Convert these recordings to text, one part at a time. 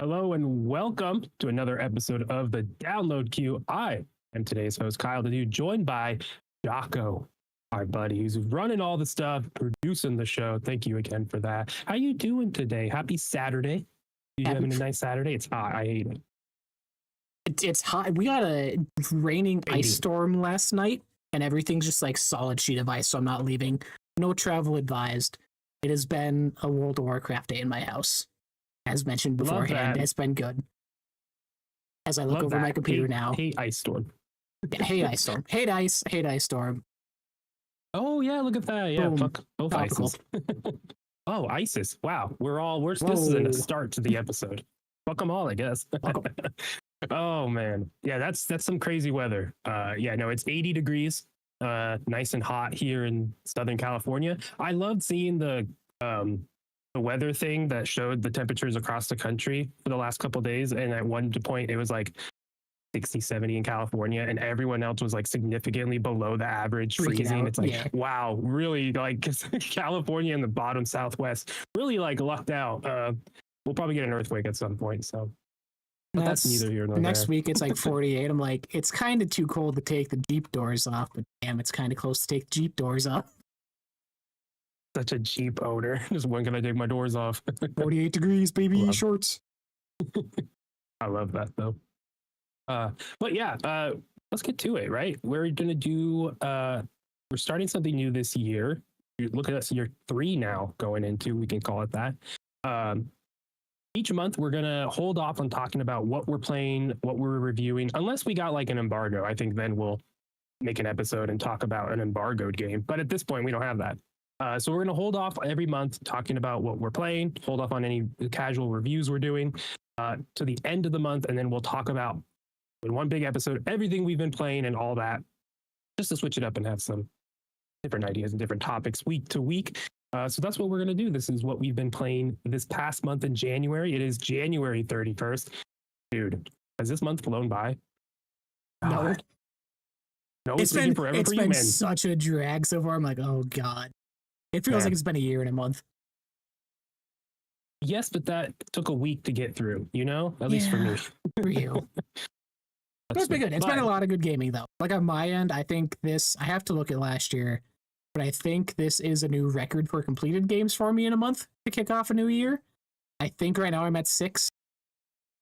Hello and welcome to another episode of the Download Queue. I am today's host, Kyle the Dude, joined by Jocko, our buddy, who's running all the stuff, producing the show. Thank you again for that. How you doing today? Happy Saturday. You having a nice Saturday? It's hot. I hate it. It's hot. We got a raining 80. ice storm last night, and everything's just like solid sheet of ice, so I'm not leaving. No travel advised. It has been a World of Warcraft day in my house. As mentioned beforehand, it's been good. As I look over my computer now. Hate ice storm. Yeah, hate ice storm. Hate ice storm. Oh, yeah, look at that. Yeah, Boom. fuck both Topical. ISIS. Oh, ISIS. Wow. This is a start to the episode. Fuck them all, I guess. Oh, man. Yeah, that's some crazy weather. It's 80 degrees. Nice and hot here in Southern California. I loved seeing the weather thing that showed the temperatures across the country for the last couple of days. And at one point, it was like 60, 70 in California, and everyone else was like significantly below the average freezing. It's like, wow, really, like California and the bottom Southwest really like lucked out. We'll probably get an earthquake at some point. So but that's neither here nor next there. week. It's like 48. I'm like, it's kind of too cold to take the Jeep doors off, but damn, it's kind of close to take the Jeep doors off. Such a Jeep owner. Just when can I take my doors off? 48 degrees, baby, shorts. I love that though. But yeah, let's get to it, right? We're gonna do we're starting something new this year. You look at us, year 3 now going into, we can call it that. Each month we're gonna hold off on talking about what we're playing, what we're reviewing, unless we got like an embargo. I think then we'll make an episode and talk about an embargoed game. But at this point, we don't have that. So we're going to hold off every month talking about what we're playing, hold off on any casual reviews we're doing to the end of the month. And then we'll talk about, in one big episode, everything we've been playing and all that, just to switch it up and have some different ideas and different topics week to week. So that's what we're going to do. This is what we've been playing this past month in January. It is January 31st. Dude, has this month flown by? No. No, it's been such a drag so far. I'm like, oh God. It feels like it's been a year and a month. Yes, but that took a week to get through, at least for me. For you. It's been good. It's been a lot of good gaming, though. Like on my end, I think I have to look at last year, but I think this is a new record for completed games for me in a month to kick off a new year. I think right now I'm at 6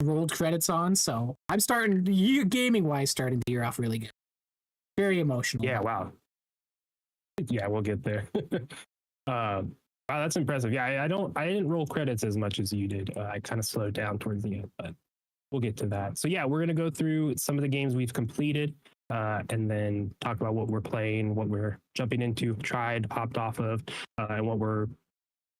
rolled credits on, so I'm gaming-wise, starting the year off really good. Very emotional. Yeah, wow. Yeah, we'll get there. Wow, that's impressive. Yeah, I didn't roll credits as much as you did. I kind of slowed down towards the end, but we'll get to that. So yeah, we're gonna go through some of the games we've completed, and then talk about what we're playing, what we're jumping into, tried, hopped off of, and what we're.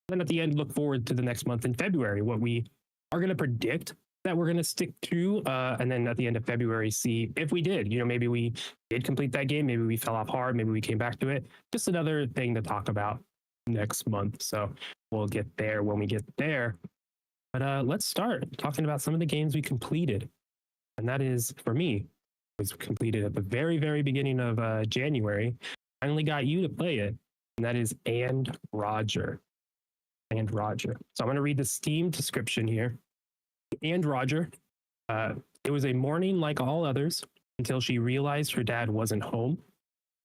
Then at the end, look forward to the next month in February, what we are gonna predict that we're gonna stick to, and then at the end of February, see if we did. Maybe we did complete that game, maybe we fell off hard, maybe we came back to it. Just another thing to talk about next month. So we'll get there when we get there. But let's start talking about some of the games we completed. And that is, for me, was completed at the very, very beginning of January. Finally got you to play it. And that is And Roger. And Roger. So I'm going to read the Steam description here. And Roger. It was a morning like all others until she realized her dad wasn't home.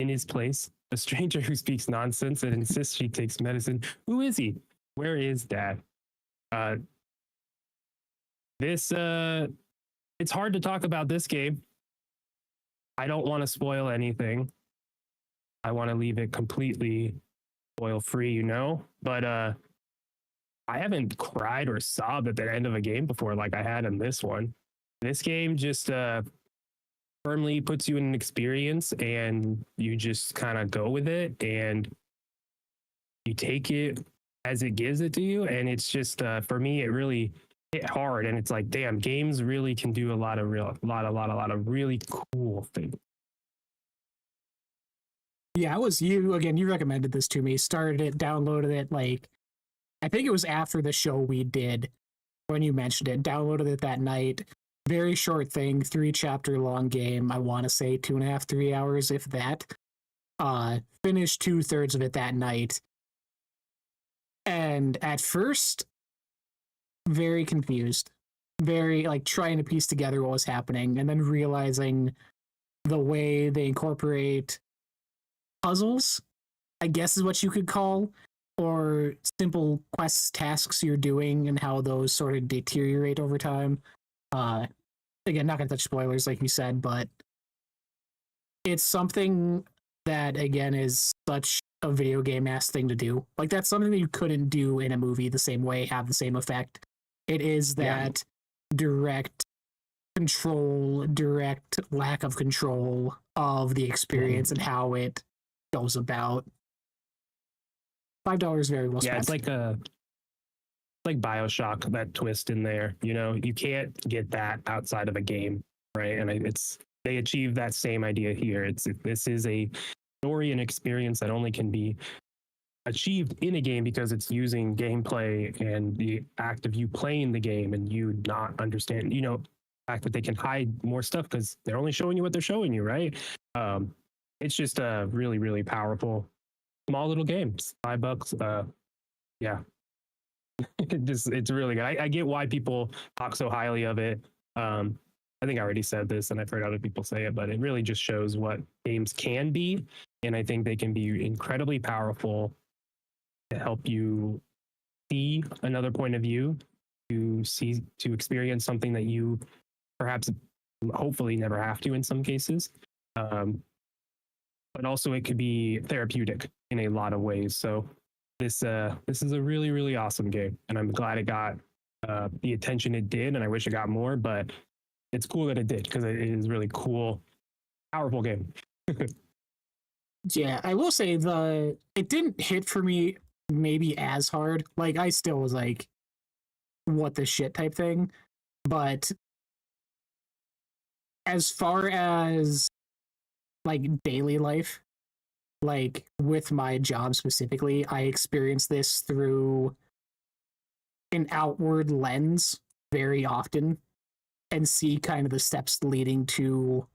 In his place, a stranger who speaks nonsense and insists she takes medicine. Who is he? Where is Dad? It's hard to talk about this game. I don't want to spoil anything. I want to leave it completely spoil free, but I haven't cried or sobbed at the end of a game before like I had in this one. This game just firmly puts you in an experience, and you just kind of go with it, and you take it as it gives it to you. And it's just for me, it really hit hard, and it's like, damn, games really can do a lot of really cool things. Yeah, it was you again. You recommended this to me. Started it, downloaded it. Like, I think it was after the show we did when you mentioned it. Downloaded it that night. Very short thing, 3-chapter long game. I want to say 2.5, 3 hours, if that. Finished 2/3 of it that night. And at first, very confused. very like trying to piece together what was happening and then realizing the way they incorporate puzzles, I guess is what you could call, or simple quests, tasks you're doing, and how those sort of deteriorate over time. Again, not gonna touch spoilers like you said, but it's something that again is such a video game ass thing to do. Like that's something that you couldn't do in a movie the same way, have the same effect. It is that direct control, direct lack of control of the experience and how it goes about. $5 very well spent. Yeah, it's like BioShock, that twist in there. You know, you can't get that outside of a game, right? And they achieve that same idea here. This is a story and experience that only can be achieved in a game because it's using gameplay and the act of you playing the game and you not understand, you know, the fact that they can hide more stuff because they're only showing you what they're showing you, right? It's just a really, really powerful, small little game. $5. Yeah. It's really good. I get why people talk so highly of it. I think I already said this and I've heard other people say it, but it really just shows what games can be. And I think they can be incredibly powerful to help you see another point of view, to experience something that you perhaps hopefully never have to in some cases. But also it could be therapeutic in a lot of ways. So this is a really, really awesome game. And I'm glad it got the attention it did. And I wish it got more, but it's cool that it did because it is really cool, powerful game. Yeah, I will say it didn't hit for me maybe as hard. Like I still was like, what the shit type thing. But as far as like daily life, like with my job specifically, I experienced this through an outward lens very often and see kind of the steps leading to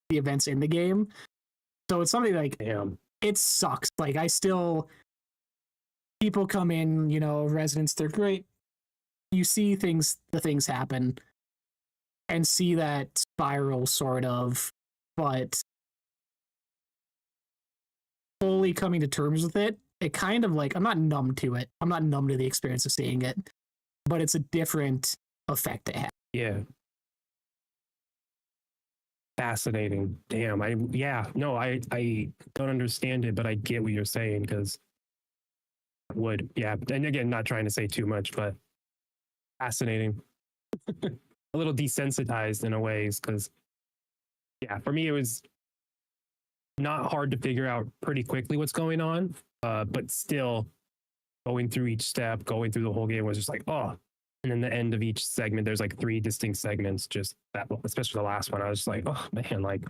the events in the game. So it's something like, it sucks. Like people come in, you know, residents, they're great. You see the things happen and see that spiral sort of, but fully coming to terms with it, it kind of like, I'm not numb to it. I'm not numb to the experience of seeing it, but it's a different effect it has. Yeah. Fascinating. Damn. I don't understand it, but I get what you're saying because and again, not trying to say too much, but fascinating. A little desensitized in a ways because for me it was not hard to figure out pretty quickly what's going on, but still going through each step, going through the whole game was just like, oh. And then the end of each segment, there's like 3 distinct segments, just that, especially the last one. I was just like, oh man, like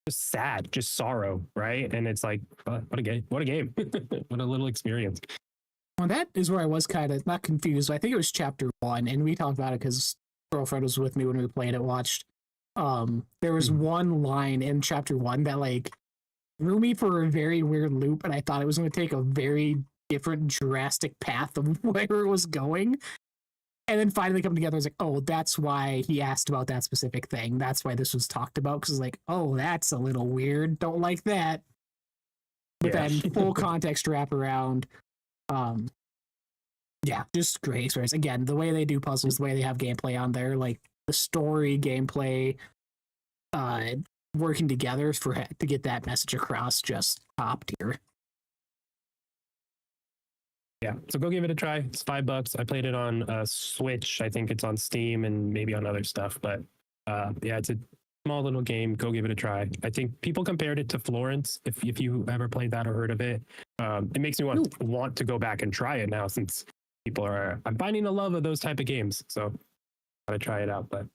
just sad, just sorrow, right? And it's like, what a game, what a little experience. Well, that is where I was kind of not confused. I think it was chapter 1, and we talked about it because girlfriend was with me when we played it, watched. There was one line in chapter 1 that like threw me for a very weird loop, and I thought it was going to take a very different, drastic path of where it was going. And then finally come together, I was like, oh, that's why he asked about that specific thing. That's why this was talked about. Because like, oh, that's a little weird. Don't like that. But then full context wrap around. Just great experience. Again, the way they do puzzles, the way they have gameplay on there, like the story, gameplay, working together to get that message across, just top tier. Yeah, so go give it a try. It's $5. I played it on Switch. I think it's on Steam and maybe on other stuff. But it's a small little game. Go give it a try. I think people compared it to Florence. If you ever played that or heard of it, it makes me want to go back and try it now since I'm finding a love of those type of games. So gotta try it out. But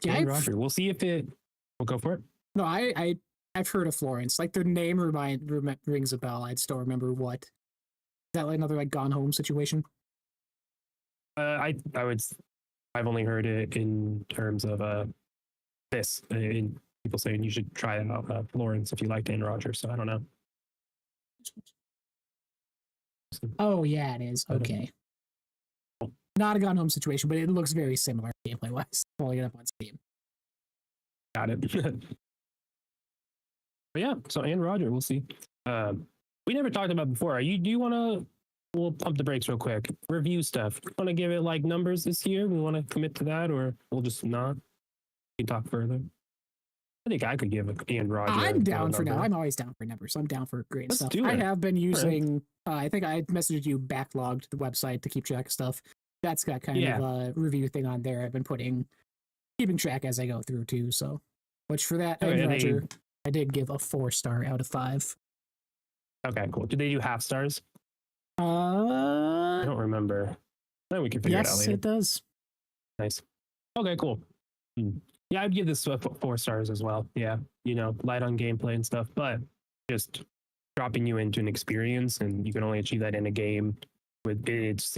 Roger, we'll see if we'll go for it. No, I've heard of Florence. Like the name rings a bell. I just don't remember what. Is that like another like Gone Home situation? I've only heard it in terms of this. In people saying you should try it out, Florence, if you like Dan Rogers. So I don't know. Oh yeah, it is. Okay. Not a Gone Home situation, but it looks very similar gameplay wise. Pulling it up on Steam. Got it. But yeah, so and Roger, we'll see. We never talked about before. Do you want to? We'll pump the brakes real quick. Review stuff. Want to give it like numbers this year? We want to commit to that, or we'll just not? We can talk further. I think I could give it and Roger. I'm down for now. I'm always down for numbers. So I'm down for great stuff. I have been using. I think I messaged you backlogged the website to keep track of stuff. That's got kind of a review thing on there. I've been keeping track as I go through too. So, which for that, Roger, I did give a 4-star out of 5. Okay, cool. Did they do half stars? I don't remember. We can figure it out later. Yes, it does. Nice. Okay, cool. Yeah, I'd give this 4 stars as well. Yeah, light on gameplay and stuff, but just dropping you into an experience, and you can only achieve that in a game. It's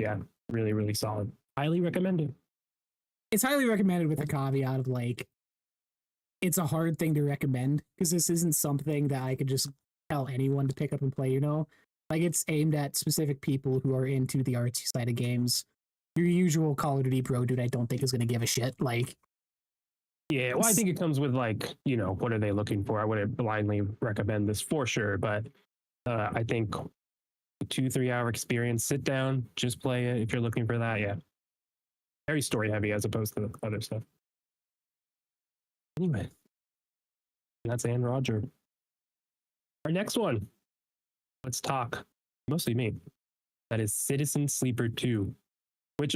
really, really solid. Highly recommended. It's highly recommended with the caveat of like, it's a hard thing to recommend because this isn't something that I could just tell anyone to pick up and play, Like, it's aimed at specific people who are into the artsy side of games. Your usual Call of Duty pro dude, I don't think is going to give a shit. Like, yeah, well, I think it comes with like, what are they looking for? I wouldn't blindly recommend this for sure, but I think a 2-3 hour experience, sit down, just play it if you're looking for that. Yeah, very story heavy as opposed to the other stuff. Anyway, that's Anne Roger. Our next one. Let's talk, mostly me. That is Citizen Sleeper 2, which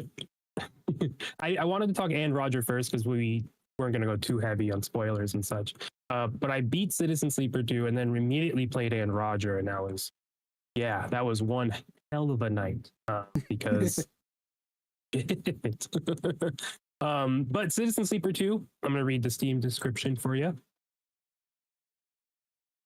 I wanted to talk and Roger first because we weren't going to go too heavy on spoilers and such. But I beat Citizen Sleeper 2 and then immediately played and Roger, and that was one hell of a night because but Citizen Sleeper 2, I'm going to read the Steam description for you.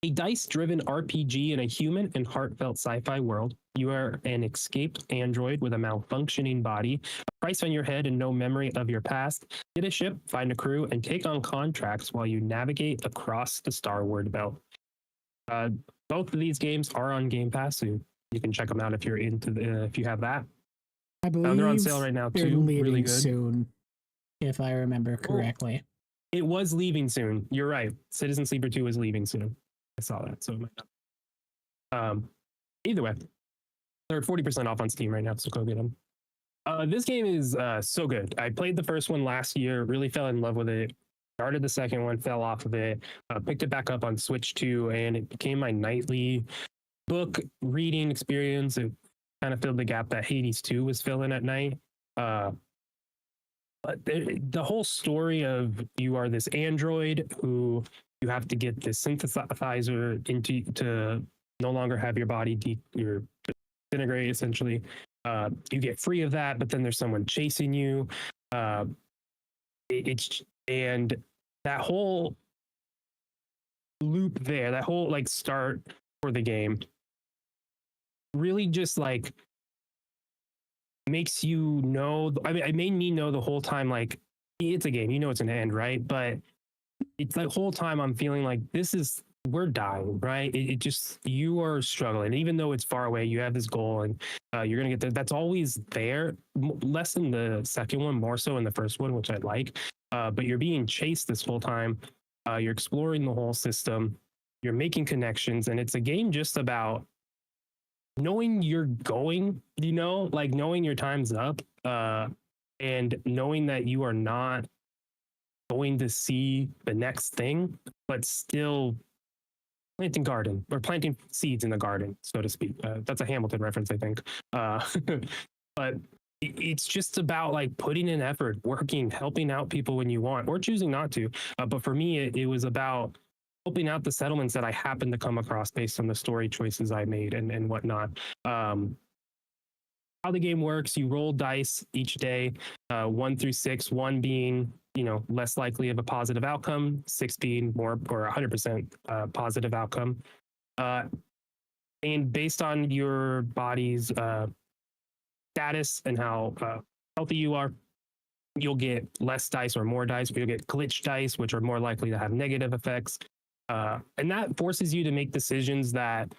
A dice-driven RPG in a human and heartfelt sci-fi world. You are an escaped android with a malfunctioning body, a price on your head, and no memory of your past. Get a ship, find a crew, and take on contracts while you navigate across the Starward Belt. Both of these games are on Game Pass, so you can check them out if you're if you have that. I believe they're on sale right now they're too. Leaving really good. Soon, if I remember correctly. It was leaving soon. You're right. Citizen Sleeper 2 is leaving soon. I saw that, so it might not. Either way, they're 40% off on Steam right now, so go get them. This game is so good. I played the first one last year, really fell in love with it. Started the second one, fell off of it, picked it back up on Switch 2, and it became my nightly book reading experience. It kind of filled the gap that Hades 2 was filling at night. But the whole story of you are this android who you have to get this synthesizer into to no longer have your body disintegrate, essentially. You get free of that, but then there's someone chasing you. And that whole loop there, that whole like start for the game really just like makes you know. I mean, it made me know the whole time, like, it's a game, it's an end, right? But it's the whole time I'm feeling like we're dying, right? It just, you are struggling. Even though it's far away, you have this goal and you're going to get there. That's always there. Less in the second one, more so in the first one, which I like. But you're being chased this whole time. You're exploring the whole system. You're making connections. And it's a game just about knowing you're going, like knowing your time's up and knowing that you are not going to see the next thing, but still planting seeds in the garden, so to speak. That's a Hamilton reference, I think. But it's just about like putting in effort, working, helping out people when you want, or choosing not to. But for me, it was about helping out the settlements that I happened to come across based on the story choices I made and whatnot. How the game works, you roll dice each day, 1 through 6, 1 being less likely of a positive outcome, 6 being more or 100% positive outcome. And based on your body's status and how healthy you are, you'll get less dice or more dice, or you'll get glitch dice, which are more likely to have negative effects. And that forces you to make decisions that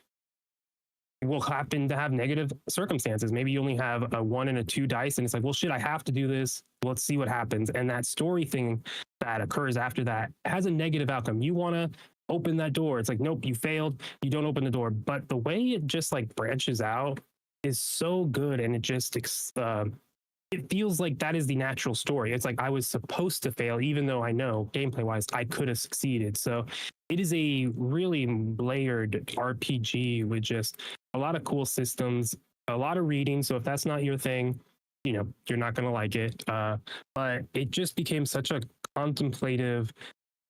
will happen to have negative circumstances. Maybe you only have a 1 and a 2 dice, and it's like, well, shit, I have to do this. Let's see what happens. And that story thing that occurs after that has a negative outcome. You want to open that door. It's like, nope, you failed. You don't open the door. But the way it just like branches out is so good, and it just it feels like that is the natural story. It's like I was supposed to fail, even though I know gameplay wise I could have succeeded. So it is a really layered RPG with just a lot of cool systems, a lot of reading. So if that's not your thing, you're not going to like it. But it just became such a contemplative,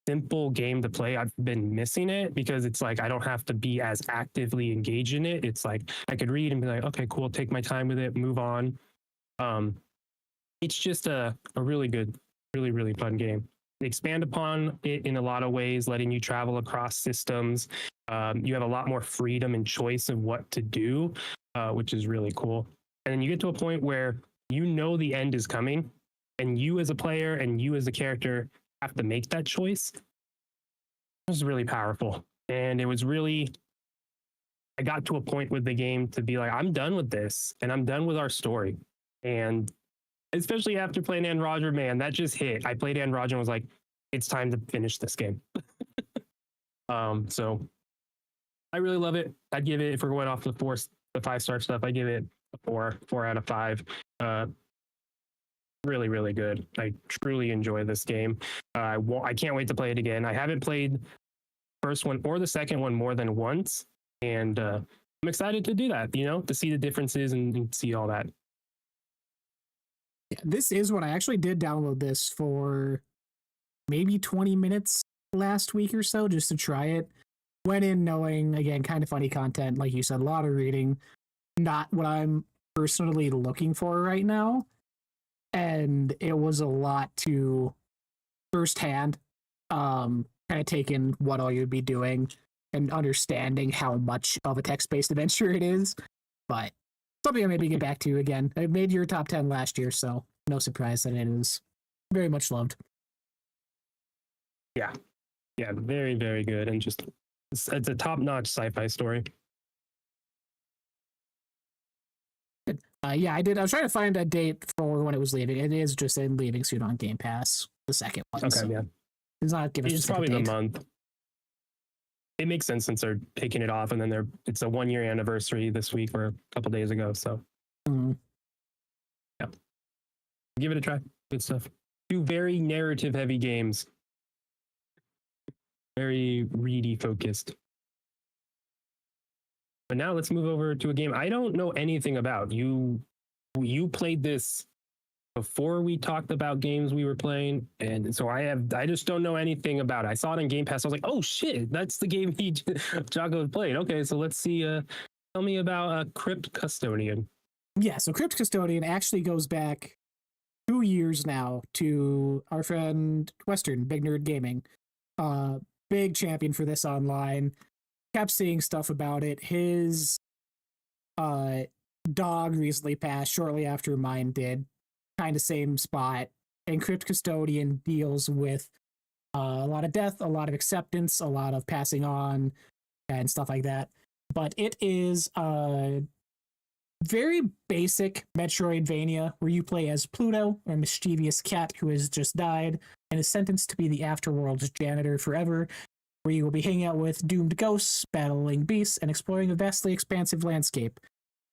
simple game to play. I've been missing it because it's like I don't have to be as actively engaged in it. It's like I could read and be like, okay, cool, take my time with it, move on. It's just a really good, really, really fun game. They expand upon it in a lot of ways, letting you travel across systems. You have a lot more freedom and choice of what to do, which is really cool. And then you get to a point where the end is coming, and you as a player and you as a character have to make that choice. It was really powerful. And it was really, I got to a point with the game to be like, I'm done with this, and I'm done with our story. And especially after playing Anne Roger, man, that just hit. I played Anne Roger and was like, it's time to finish this game. So I really love it. I'd give it, if we're going off the 5-star stuff, I give it a 4 out of 5. Really, really good. I truly enjoy this game. I can't wait to play it again. I haven't played the first one or the second one more than once. And I'm excited to do that, to see the differences and see all that. Yeah, this is what I actually did download this for maybe 20 minutes last week or so just to try it. Went in knowing, again, kind of funny content, like you said, a lot of reading, not what I'm personally looking for right now. And it was a lot to firsthand kind of take in what all you'd be doing and understanding how much of a text-based adventure it is. But something I maybe get back to again. I made your top 10 last year, so no surprise that it is very much loved. Yeah, very, very good. And just, it's a top-notch sci-fi story. Yeah, I did. I was trying to find a date for when it was leaving. It is just leaving soon on Game Pass, the second one. Okay, so yeah. It's not giving. It's probably the month. It makes sense since they're taking it off, and then it's a 1-year anniversary this week or a couple days ago. So, yeah, give it a try. Good stuff. 2 very narrative-heavy games, very reedy focused. But now let's move over to a game I don't know anything about. You played this before we talked about games we were playing, and so I just don't know anything about it. I saw it on Game Pass. I was like, oh shit, that's the game Jaco played. Okay, so let's see. Tell me about Crypt Custodian. Yeah, so Crypt Custodian actually goes back 2 years now to our friend Western, Big Nerd Gaming. Big champion for this online. Kept seeing stuff about it. His dog recently passed shortly after mine did. Kind of same spot. And Crypt Custodian deals with a lot of death, a lot of acceptance, a lot of passing on, and stuff like that. But it is a very basic Metroidvania where you play as Pluto, a mischievous cat who has just died and is sentenced to be the Afterworld's janitor forever, where you will be hanging out with doomed ghosts, battling beasts, and exploring a vastly expansive landscape.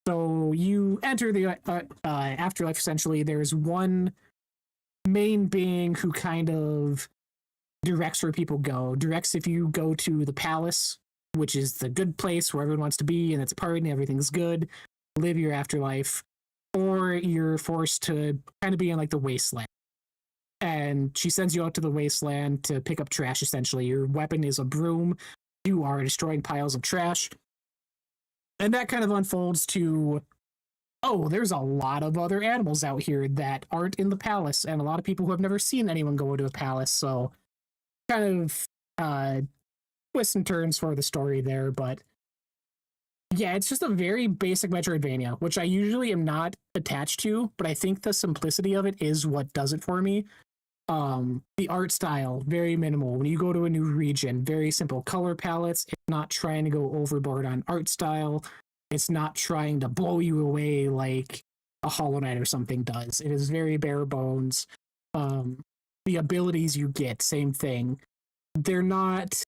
So you enter the afterlife, essentially. There's one main being who kind of directs where people go. Directs if you go to the palace, which is the good place where everyone wants to be, and it's a party and everything's good, live your afterlife, or you're forced to kind of be in like the wasteland. And she sends you out to the wasteland to pick up trash, essentially. Your weapon is a broom. You are destroying piles of trash. And that kind of unfolds to, oh, there's a lot of other animals out here that aren't in the palace, and a lot of people who have never seen anyone go into a palace. So kind of twists and turns for the story there. But yeah, it's just a very basic Metroidvania, which I usually am not attached to, but I think the simplicity of it is what does it for me. The art style, very minimal. When you go to a new region, very simple color palettes. It's not trying to go overboard on art style. It's not trying to blow you away like a Hollow Knight or something does. It is very bare bones. The abilities you get, same thing. They're not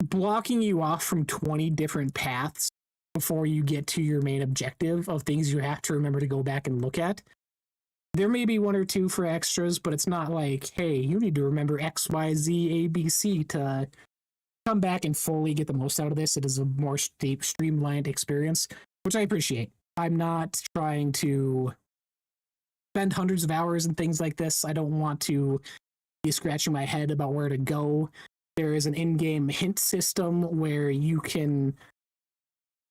blocking you off from 20 different paths before you get to your main objective of things you have to remember to go back and look at. There may be one or two for extras, but it's not like, hey, you need to remember X, Y, Z, A, B, C to come back and fully get the most out of this. It is a more streamlined experience, which I appreciate. I'm not trying to spend hundreds of hours and things like this. I don't want to be scratching my head about where to go. There is an in-game hint system where you can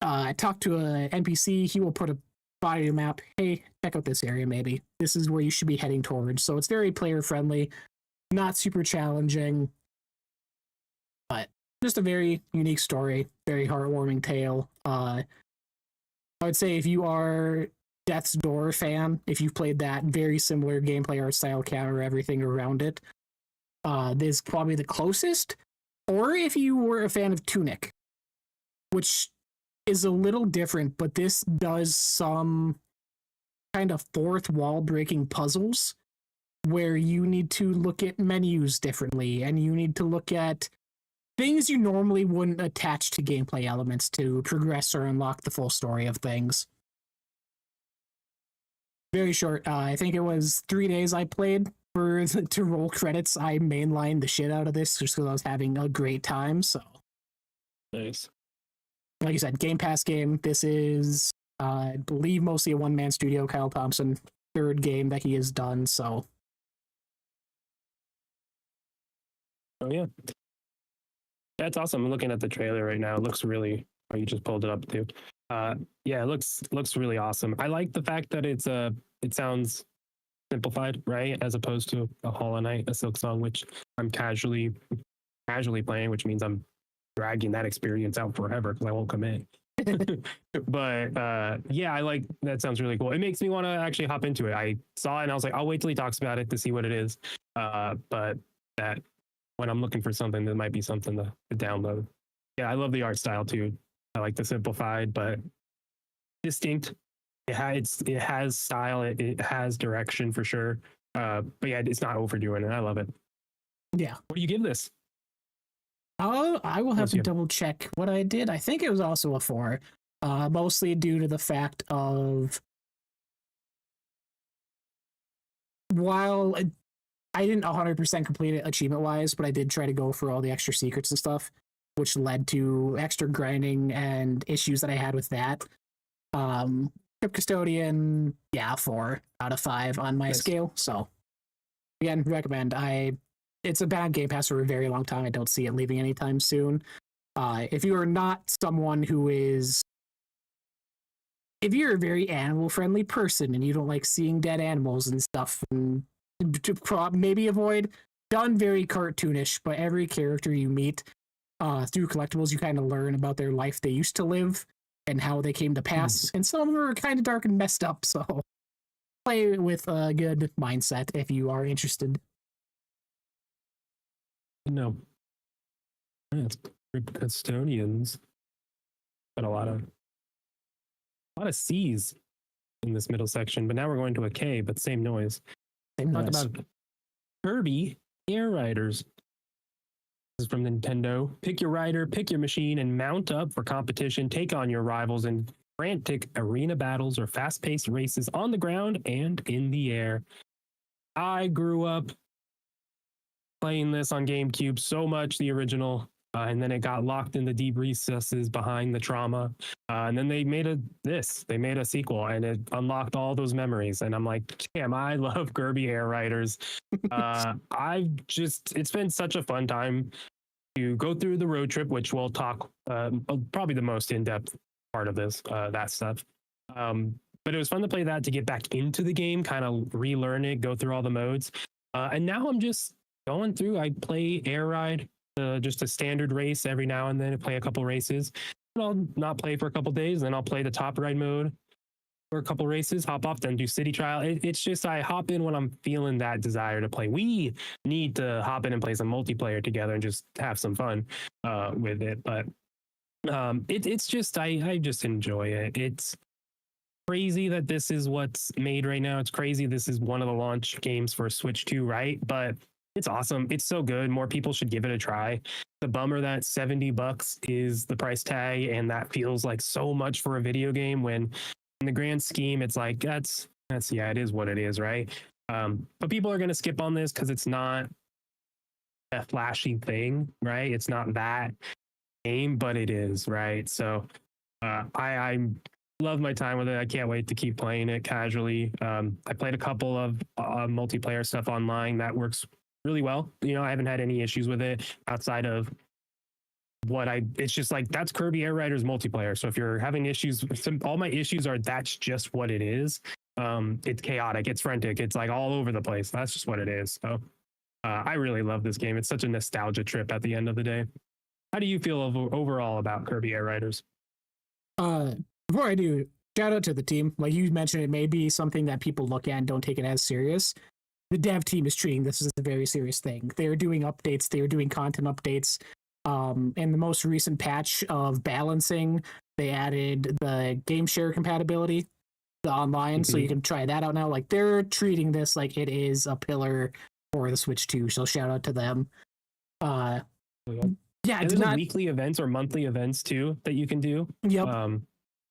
talk to an NPC. He will put a body map. Hey, check out this area maybe. This is where you should be heading towards. So it's very player-friendly, not super challenging, but just a very unique story, very heartwarming tale. I would say if you are Death's Door fan, if you've played that, very similar gameplay art style, counter everything around it. This is probably the closest. Or if you were a fan of Tunic, which is a little different, but this does some kind of fourth wall breaking puzzles where you need to look at menus differently and you need to look at things you normally wouldn't attach to gameplay elements to progress or unlock the full story of things. Very short. I think it was 3 days I played to roll credits. I mainlined the shit out of this just because I was having a great time. So nice. Like you said, Game Pass game. This is, I believe, mostly a one-man studio. Kyle Thompson, third game that he has done. So, oh yeah, that's awesome. I'm looking at the trailer right now. It looks really. Oh, you just pulled it up too. Yeah, it looks really awesome. I like the fact that it sounds simplified, right? As opposed to a Hollow Knight, a Silksong, which I'm casually playing, which means I'm dragging that experience out forever because I won't commit. But yeah, I like that. Sounds really cool. It makes me want to actually hop into it. I saw it and I was like, I'll wait till he talks about it to see what it is. But that when I'm looking for something, that might be something to download. Yeah, I love the art style too. I like the simplified but distinct. It has style. It has direction for sure. But yeah, it's not overdoing it. I love it. Yeah. What do you give this? I will have to double check what I did. I think it was also a 4, mostly due to the fact of while I didn't 100% complete it achievement-wise, but I did try to go for all the extra secrets and stuff, which led to extra grinding and issues that I had with that. Crypt Custodian, yeah, 4 out of 5 on my scale. So again, recommend. It's been on Game Pass for a very long time. I don't see it leaving anytime soon. If you are not someone who is, if you're a very animal-friendly person and you don't like seeing dead animals and stuff, and to maybe avoid, done very cartoonish, but every character you meet through collectibles, you kind of learn about their life they used to live and how they came to pass. And some of them are kind of dark and messed up, so play with a good mindset if you are interested. No. It's Crypt Custodians. Got a lot of C's in this middle section, but now we're going to a K, but same noise. Talk about Kirby Air Riders. This is from Nintendo. Pick your rider, pick your machine, and mount up for competition. Take on your rivals in frantic arena battles or fast-paced races on the ground and in the air. I grew up playing this on GameCube so much, the original, and then it got locked in the deep recesses behind the trauma. And then they made a sequel, and it unlocked all those memories. And I'm like, damn, I love Kirby Air Riders. It's been such a fun time to go through the road trip, which we'll talk probably the most in-depth part of this, that stuff. But it was fun to play that, to get back into the game, kind of relearn it, go through all the modes. And now I'm just going through. I play Air Ride, just a standard race every now and then. I play a couple races. And I'll not play for a couple days, then I'll play the top ride mode for a couple races, hop off, then do city trial. It's just I hop in when I'm feeling that desire to play. We need to hop in and play some multiplayer together and just have some fun with it. But It's just I just enjoy it. It's crazy that this is what's made right now. It's crazy this is one of the launch games for Switch 2, right? But it's awesome. It's so good. More people should give it a try. The bummer that $70 is the price tag, and that feels like so much for a video game when in the grand scheme it's like that's yeah, it is what it is, right? But people are gonna skip on this because it's not a flashy thing, right? It's not that game, but it is, right? So I love my time with it. I can't wait to keep playing it casually. I played a couple of multiplayer stuff online that works really well. You know, I haven't had any issues with it outside of it's just like that's Kirby Air Riders multiplayer. So if you're having issues, all my issues are that's just what it is. It's chaotic, it's frantic, it's like all over the place. That's just what it is. So I really love this game. It's such a nostalgia trip at the end of the day. How do you feel overall about Kirby Air Riders? Before I do, shout out to the team. Like you mentioned, it may be something that people look at and don't take it as serious. The dev team is treating this as a very serious thing. They're doing updates. They're doing content updates. In the most recent patch of balancing, they added the game share compatibility, the online, so you can try that out now. Like they're treating this like it is a pillar for the Switch 2. So shout out to them. Yeah, it's not weekly events or monthly events too that you can do. Yep.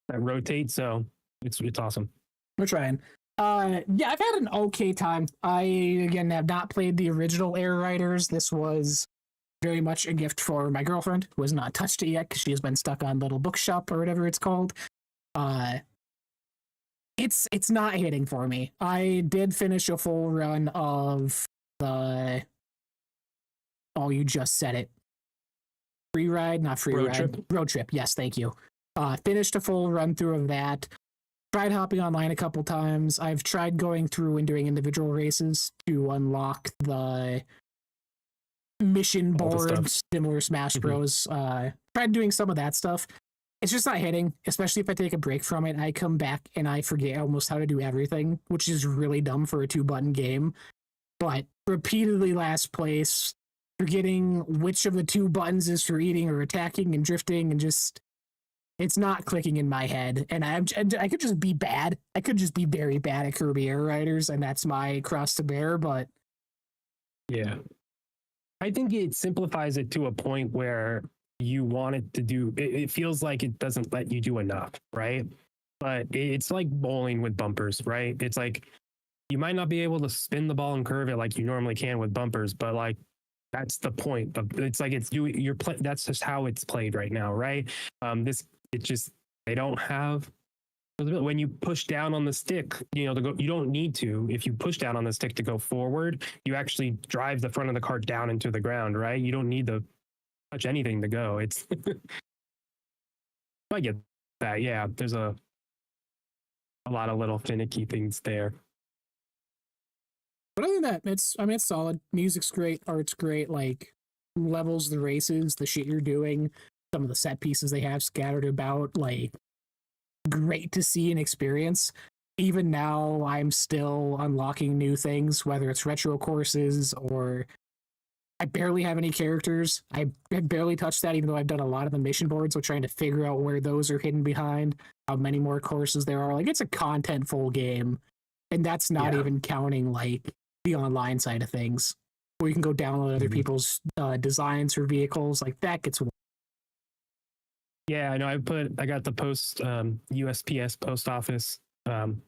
That rotate. So it's awesome. We're trying. Yeah, I've had an okay time. I again have not played the original Air Riders. This was very much a gift for my girlfriend, who has not touched it yet because she has been stuck on Little Bookshop or whatever it's called. It's not hitting for me. I did finish a full run of the you just said it. Free ride, not free ride. Road trip. Yes, thank you. Finished a full run through of that. Tried hopping online a couple times. I've tried going through and doing individual races to unlock the mission boards, similar Smash Bros. Tried doing some of that stuff. It's just not hitting, especially if I take a break from it. I come back and I forget almost how to do everything, which is really dumb for a 2-button game. But repeatedly last place, forgetting which of the 2 buttons is for eating or attacking and drifting, and just it's not clicking in my head. And I could just be bad. I could just be very bad at Kirby Air Riders, and that's my cross to bear. But yeah, I think it simplifies it to a point where you want it to do. It feels like it doesn't let you do enough, right? But it's like bowling with bumpers, right? It's like you might not be able to spin the ball and curve it like you normally can with bumpers, but like that's the point of it's like it's you're play. That's just how it's played right now, right? They don't have when you push down on the stick, you know, to go. You don't need to. If you push down on the stick to go forward, you actually drive the front of the cart down into the ground, right? You don't need to touch anything to go. It's I get that. Yeah, there's a lot of little finicky things there. But other than that, it's solid. Music's great, art's great, like levels, the races, the shit you're doing, some of the set pieces they have scattered about, like great to see and experience. Even now, I'm still unlocking new things, whether it's retro courses or I barely have any characters. I barely touched that, even though I've done a lot of the mission boards, so trying to figure out where those are hidden behind, how many more courses there are. Like, it's a content-full game, and that's not even counting, like, the online side of things, where you can go download other people's designs for vehicles. Like, that gets... Yeah, I know. I got the USPS post office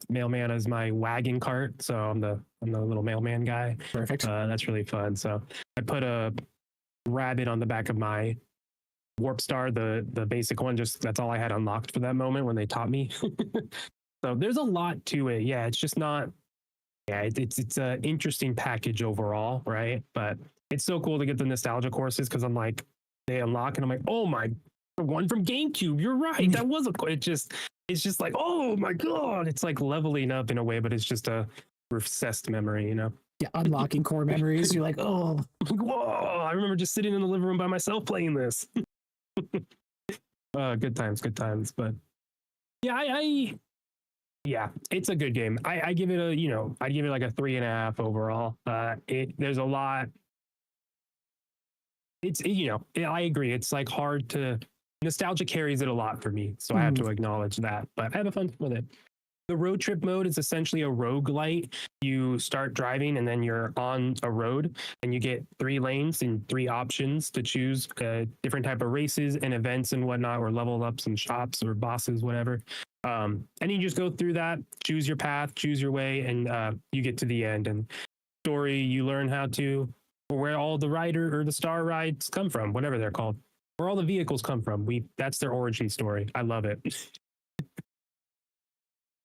mailman as my wagon cart, so I'm the little mailman guy. Perfect. That's really fun. So I put a rabbit on the back of my Warp Star, the basic one. Just that's all I had unlocked for that moment when they taught me. So there's a lot to it. Yeah, it's just not. Yeah, it's an interesting package overall, right? But it's so cool to get the nostalgia courses because I'm like they unlock and I'm like, oh my. The one from GameCube, you're right. That was it's just like, oh my god, it's like leveling up in a way, but it's just a recessed memory, you know? Yeah, unlocking core memories. You're like, oh, whoa! I remember just sitting in the living room by myself playing this. Good times. But yeah, yeah, it's a good game. I give it I'd give it like a 3.5 overall. There's a lot. It's I agree. It's like hard to nostalgia carries it a lot for me, so I have to acknowledge that. But I have a fun time with it. The road trip mode is essentially a roguelite. You start driving and then you're on a road and you get 3 lanes and 3 options to choose different type of races and events and whatnot, or level ups and shops or bosses, whatever. And you just go through that, choose your path, choose your way, and you get to the end. And story, you learn how to, or where all the rider or the star rides come from, whatever they're called, where all the vehicles come from. That's their origin story. I love it.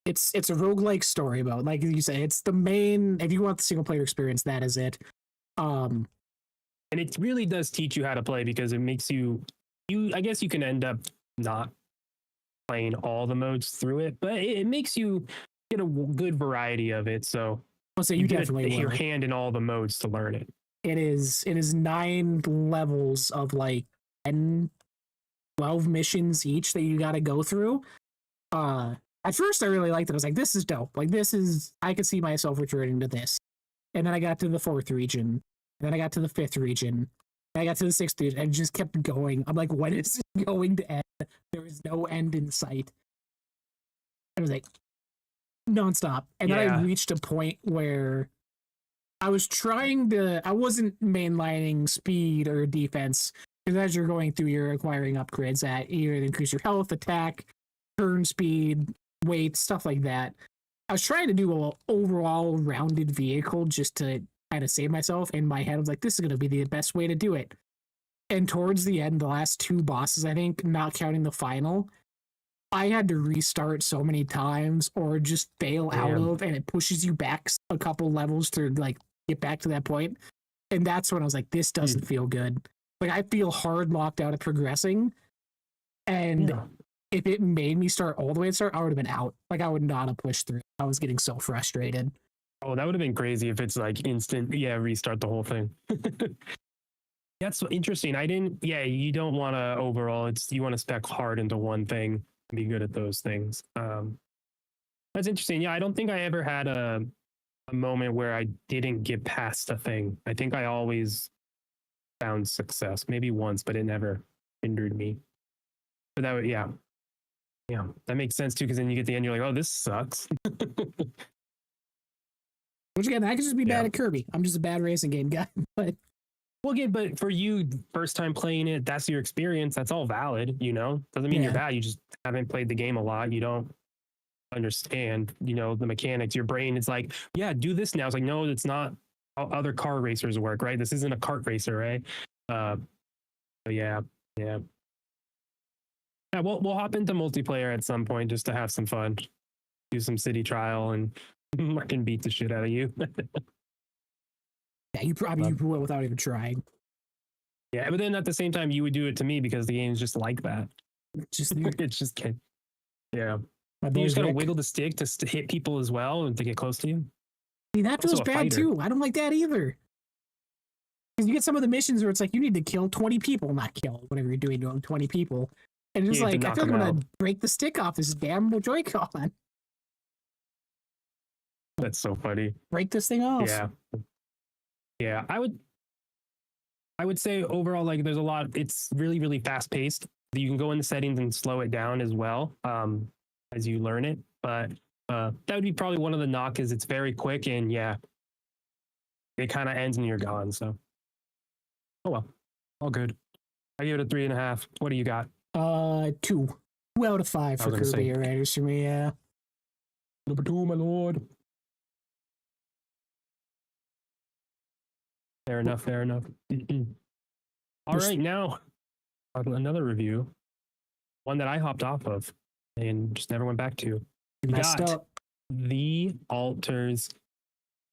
It's a roguelike story about, like you say, it's the main, if you want the single player experience, that is it. And it really does teach you how to play, because it makes you I guess you can end up not playing all the modes through it, but it makes you get a good variety of it. So I'll say you definitely get your hand in all the modes to learn it. It is 9 levels of like 10, 12 missions each that you got to go through. At first, I really liked it. I was like, this is dope. Like, I could see myself returning to this. And then I got to the 4th region. And then I got to the 5th region. And I got to the 6th region. And it just kept going. I'm like, when is it going to end? There is no end in sight. I was like, nonstop. And then I reached a point where I wasn't mainlining speed or defense. Because as you're going through, you're acquiring upgrades that either increase your health, attack, turn speed, weight, stuff like that. I was trying to do an overall rounded vehicle just to kind of save myself. In my head, I was like, this is going to be the best way to do it. And towards the end, the last 2 bosses, I think, not counting the final, I had to restart so many times or just fail out of, and it pushes you back a couple levels to like get back to that point. And that's when I was like, this doesn't feel good. Like, I feel hard locked out of progressing. And if it made me start all the way to start, I would have been out. Like, I would not have pushed through. I was getting so frustrated. Oh, that would have been crazy if it's like instant, restart the whole thing. That's interesting. You don't want to overall, you want to spec hard into one thing and be good at those things. That's interesting. Yeah, I don't think I ever had a moment where I didn't get past a thing. I think I always found success, maybe once, but it never hindered me. But that would, yeah, that makes sense too, because then you get the end, you're like, oh, this sucks. Which again, I could just be bad at Kirby. I'm just a bad racing game guy. But but for you, first time playing it, that's your experience. That's all valid, Doesn't mean you're bad. You just haven't played the game a lot. You don't understand, the mechanics. Your brain is like, do this now. It's like, no, it's not how other car racers work, right? This isn't a kart racer, right? Yeah, we'll hop into multiplayer at some point just to have some fun. Do some city trial and I can beat the shit out of you. Yeah, you will without even trying. Yeah, but then at the same time, you would do it to me because the game's just like that. It's just yeah. You just gotta wiggle the stick to hit people as well and to get close to you. See, that feels bad too. I don't like that either. Because you get some of the missions where it's like you need to kill 20 people, not kill whatever you're doing to 20 people. And it's like, I feel like I'm gonna break the stick off this damn Joy-Con. That's so funny. Break this thing off. Yeah. I would say overall, like, there's a lot. It's really, really fast paced. You can go in the settings and slow it down as well as you learn it. But that would be probably one of the knocks, is it's very quick, and it kind of ends and you're gone. So, oh well, all good. I give it a 3.5. What do you got? 2 out of 5 for Kirby Riders for me. Yeah. Number 2, my lord. Fair enough. All right, now another review, one that I hopped off of and just never went back to. We got The Altars.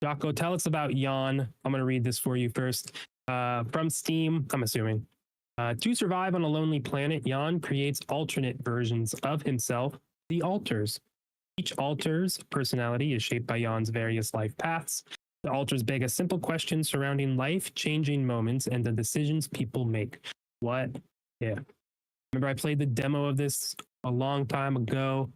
Jocko, tell us about Jan. I'm going to read this for you first. From Steam, I'm assuming. To survive on a lonely planet, Jan creates alternate versions of himself, the Altars. Each Altar's personality is shaped by Jan's various life paths. The Altars beg a simple question surrounding life-changing moments and the decisions people make. What if? Remember, I played the demo of this a long time ago,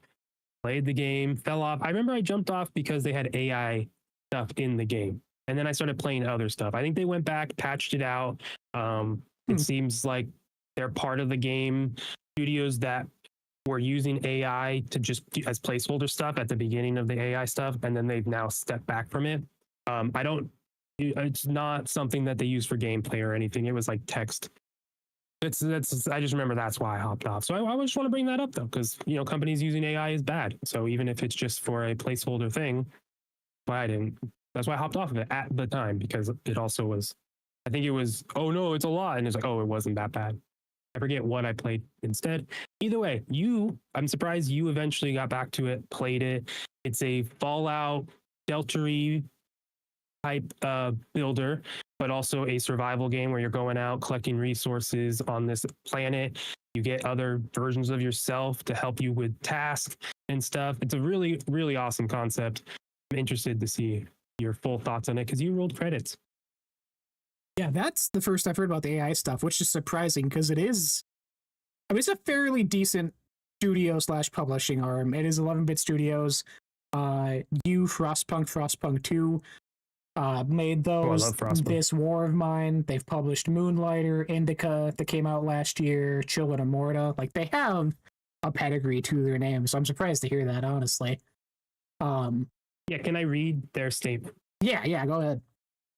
played the game, fell off. I remember I jumped off because they had AI stuff in the game. And then I started playing other stuff. I think they went back, patched it out. It seems like they're part of the game studios that were using AI to just as placeholder stuff at the beginning of the AI stuff, and then they've now stepped back from it. I don't. It's not something that they use for gameplay or anything. It was like text. That's. I just remember that's why I hopped off. So I just want to bring that up though, because companies using AI is bad. So even if it's just for a placeholder thing, why I didn't. That's why I hopped off of it at the time, because it also was. I think it was. Oh no, it's a lot, and it's like, oh, it wasn't that bad. I forget what I played instead. Either way, I'm surprised you eventually got back to it, played it. It's a Fallout Delta type builder, but also a survival game where you're going out collecting resources on this planet. You get other versions of yourself to help you with tasks and stuff. It's a really, really awesome concept. I'm interested to see your full thoughts on it because you rolled credits. Yeah, that's the first I've heard about the AI stuff, which is surprising because it's a fairly decent studio / publishing arm. It is 11-bit studios. Frostpunk 2 made those. I love Frostpunk. This War of Mine. They've published Moonlighter, Indica that came out last year, Chill and Immorta. Like, they have a pedigree to their name, so I'm surprised to hear that, honestly. Yeah, can I read their statement? Yeah, go ahead.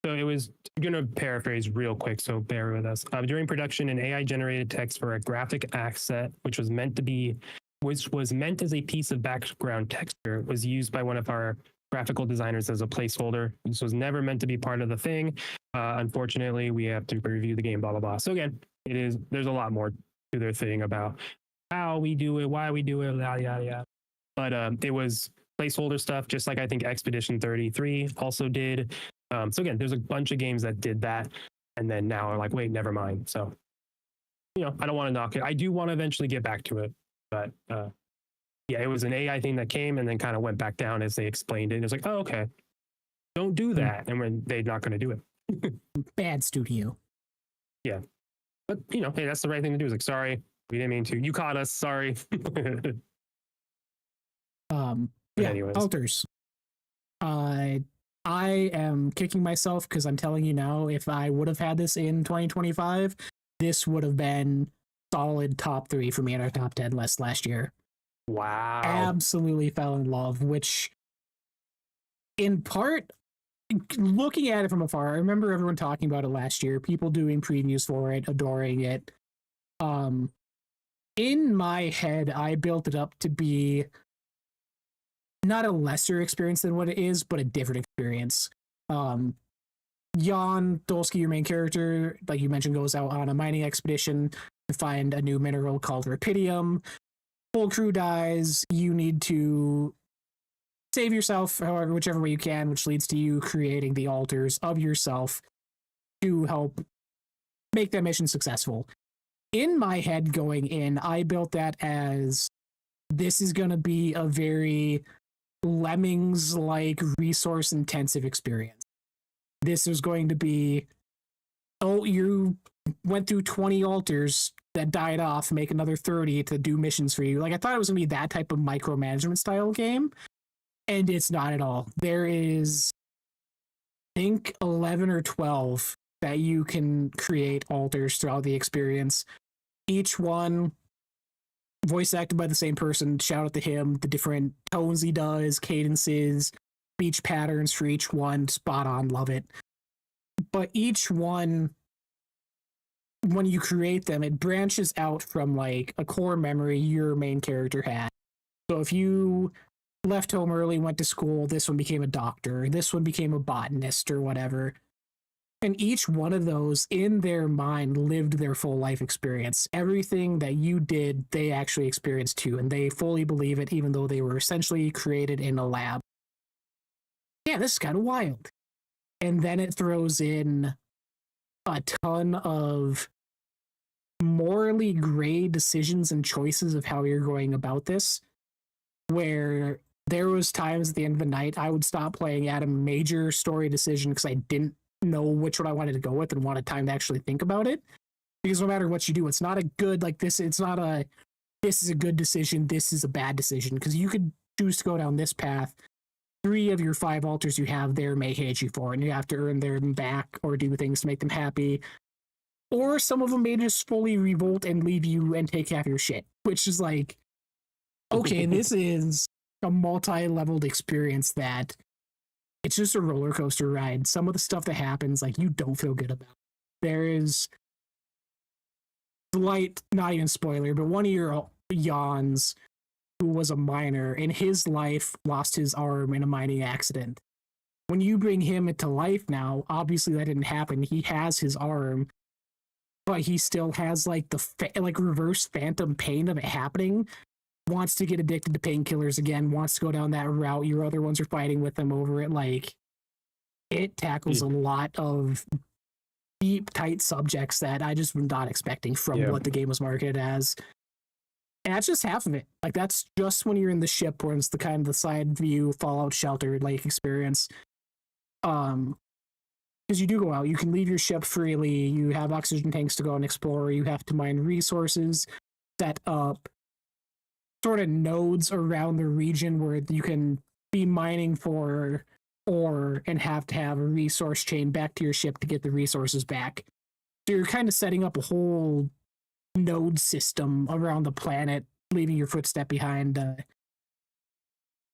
So it was, I'm going to paraphrase real quick, so bear with us. During production, an AI-generated text for a graphic asset, which was meant as a piece of background texture, was used by one of our graphical designers as a placeholder. This was never meant to be part of the thing. Unfortunately, we have to review the game, blah, blah, blah. So again, there's a lot more to their thing about how we do it, why we do it, yada, yada, yada. But it was placeholder stuff, just like I think Expedition 33 also did. So again, there's a bunch of games that did that, and then now are like, wait, never mind. So, I don't want to knock it. I do want to eventually get back to it, but yeah, it was an AI thing that came and then kind of went back down as they explained it. And it's like, oh, okay, don't do that, and when they're not going to do it. Bad studio. Yeah, but hey, that's the right thing to do. Is like, sorry, we didn't mean to. You caught us. Sorry. Yeah. Anyways. Alters. I am kicking myself because I'm telling you now, if I would have had this in 2025, this would have been solid top 3 for me in our top 10 list last year. Wow. Absolutely fell in love, which in part, looking at it from afar, I remember everyone talking about it last year, people doing previews for it, adoring it. In my head, I built it up to be not a lesser experience than what it is, but a different experience. Jan Dolsky, your main character, like you mentioned, goes out on a mining expedition to find a new mineral called Rapidium. Whole crew dies. You need to save yourself, however, whichever way you can, which leads to you creating the altars of yourself to help make that mission successful. In my head going in, I built that as this is going to be a very Lemmings-like resource-intensive experience. This is going to be, you went through 20 altars that died off, make another 30 to do missions for you. Like, I thought it was going to be that type of micromanagement style game, and it's not at all. There is, I think, 11 or 12 that you can create altars throughout the experience. Each one voice acted by the same person. Shout out to him. The different tones he does, cadences, speech patterns for each one, spot on, love it. But each one, when you create them, it branches out from like a core memory your main character had. So if you left home early, went to school, this one became a doctor, this one became a botanist or whatever. And each one of those, in their mind, lived their full life experience. Everything that you did, they actually experienced too, and they fully believe it, even though they were essentially created in a lab. Yeah, this is kind of wild. And then it throws in a ton of morally gray decisions and choices of how you're going about this, where there was times at the end of the night I would stop playing at a major story decision because I didn't know which one I wanted to go with and wanted time to actually think about it. Because no matter what you do, it's not a good, like this, it's not a, this is a good decision, this is a bad decision. Because you could choose to go down this path. 3 of your 5 altars you have there may hate you for it, and you have to earn them back or do things to make them happy. or some of them may just fully revolt and leave you and take half your shit, which is like, okay, this is a multi-leveled experience that it's just a roller coaster ride. Some of the stuff that happens, like, you don't feel good about. There is slight, not even spoiler, but one of your Yawns who was a miner in his life lost his arm in a mining accident. When you bring him into life now, obviously that didn't happen. He has his arm, but he still has like the reverse phantom pain of it happening. Wants to get addicted to painkillers again, wants to go down that route. Your other ones are fighting with him over it. Like, it tackles a lot of deep, tight subjects that I just was not expecting from what the game was marketed as. And that's just half of it. Like, that's just when you're in the ship, where it's the kind of the side view Fallout Shelter like experience. Because you do go out, you can leave your ship freely, you have oxygen tanks to go and explore, you have to mine resources, set up sort of nodes around the region where you can be mining for ore and have to have a resource chain back to your ship to get the resources back. So you're kind of setting up a whole node system around the planet, leaving your footstep behind.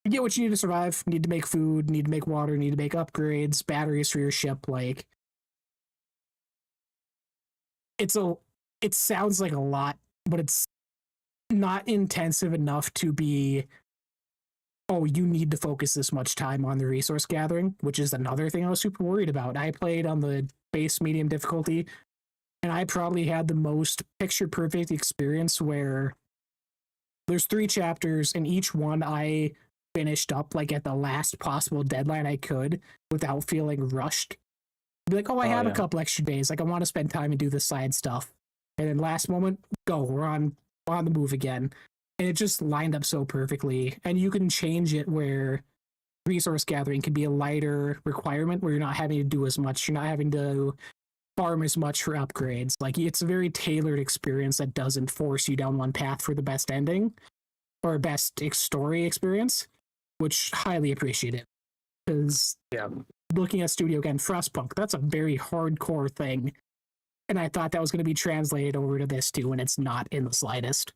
You get what you need to survive. Need to make food, need to make water, need to make upgrades, batteries for your ship. Like, it sounds like a lot, but it's not intensive enough to be, oh, you need to focus this much time on the resource gathering, which is another thing I was super worried about. I played on the base medium difficulty, and I probably had the most picture perfect experience where there's 3 chapters, and each one I finished up like at the last possible deadline I could without feeling rushed. Be like, oh, I have a couple extra days. Like, I want to spend time and do the side stuff. And then last moment, go, we're on the move again. And it just lined up so perfectly. And you can change it where resource gathering can be a lighter requirement, where you're not having to do as much. You're not having to farm as much for upgrades. Like, it's a very tailored experience that doesn't force you down one path for the best ending or best story experience, which highly appreciate it. Because looking at Studio again, Frostpunk, that's a very hardcore thing. And I thought that was going to be translated over to this too, and it's not in the slightest.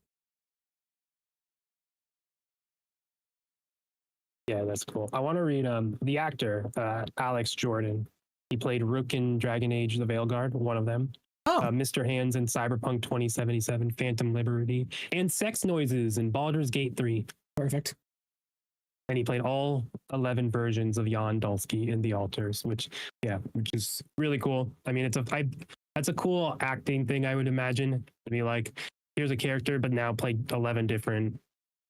Yeah, that's cool. I want to read the actor, Alex Jordan. He played Rook in Dragon Age the Veilguard, one of them. Mr. Hands in Cyberpunk 2077, Phantom Liberty, and Sex Noises in Baldur's Gate 3. Perfect. And he played all 11 versions of Jan Dulski in The Altars, which is really cool. I mean, that's a cool acting thing, I would imagine. To be like, here's a character, but now play 11 different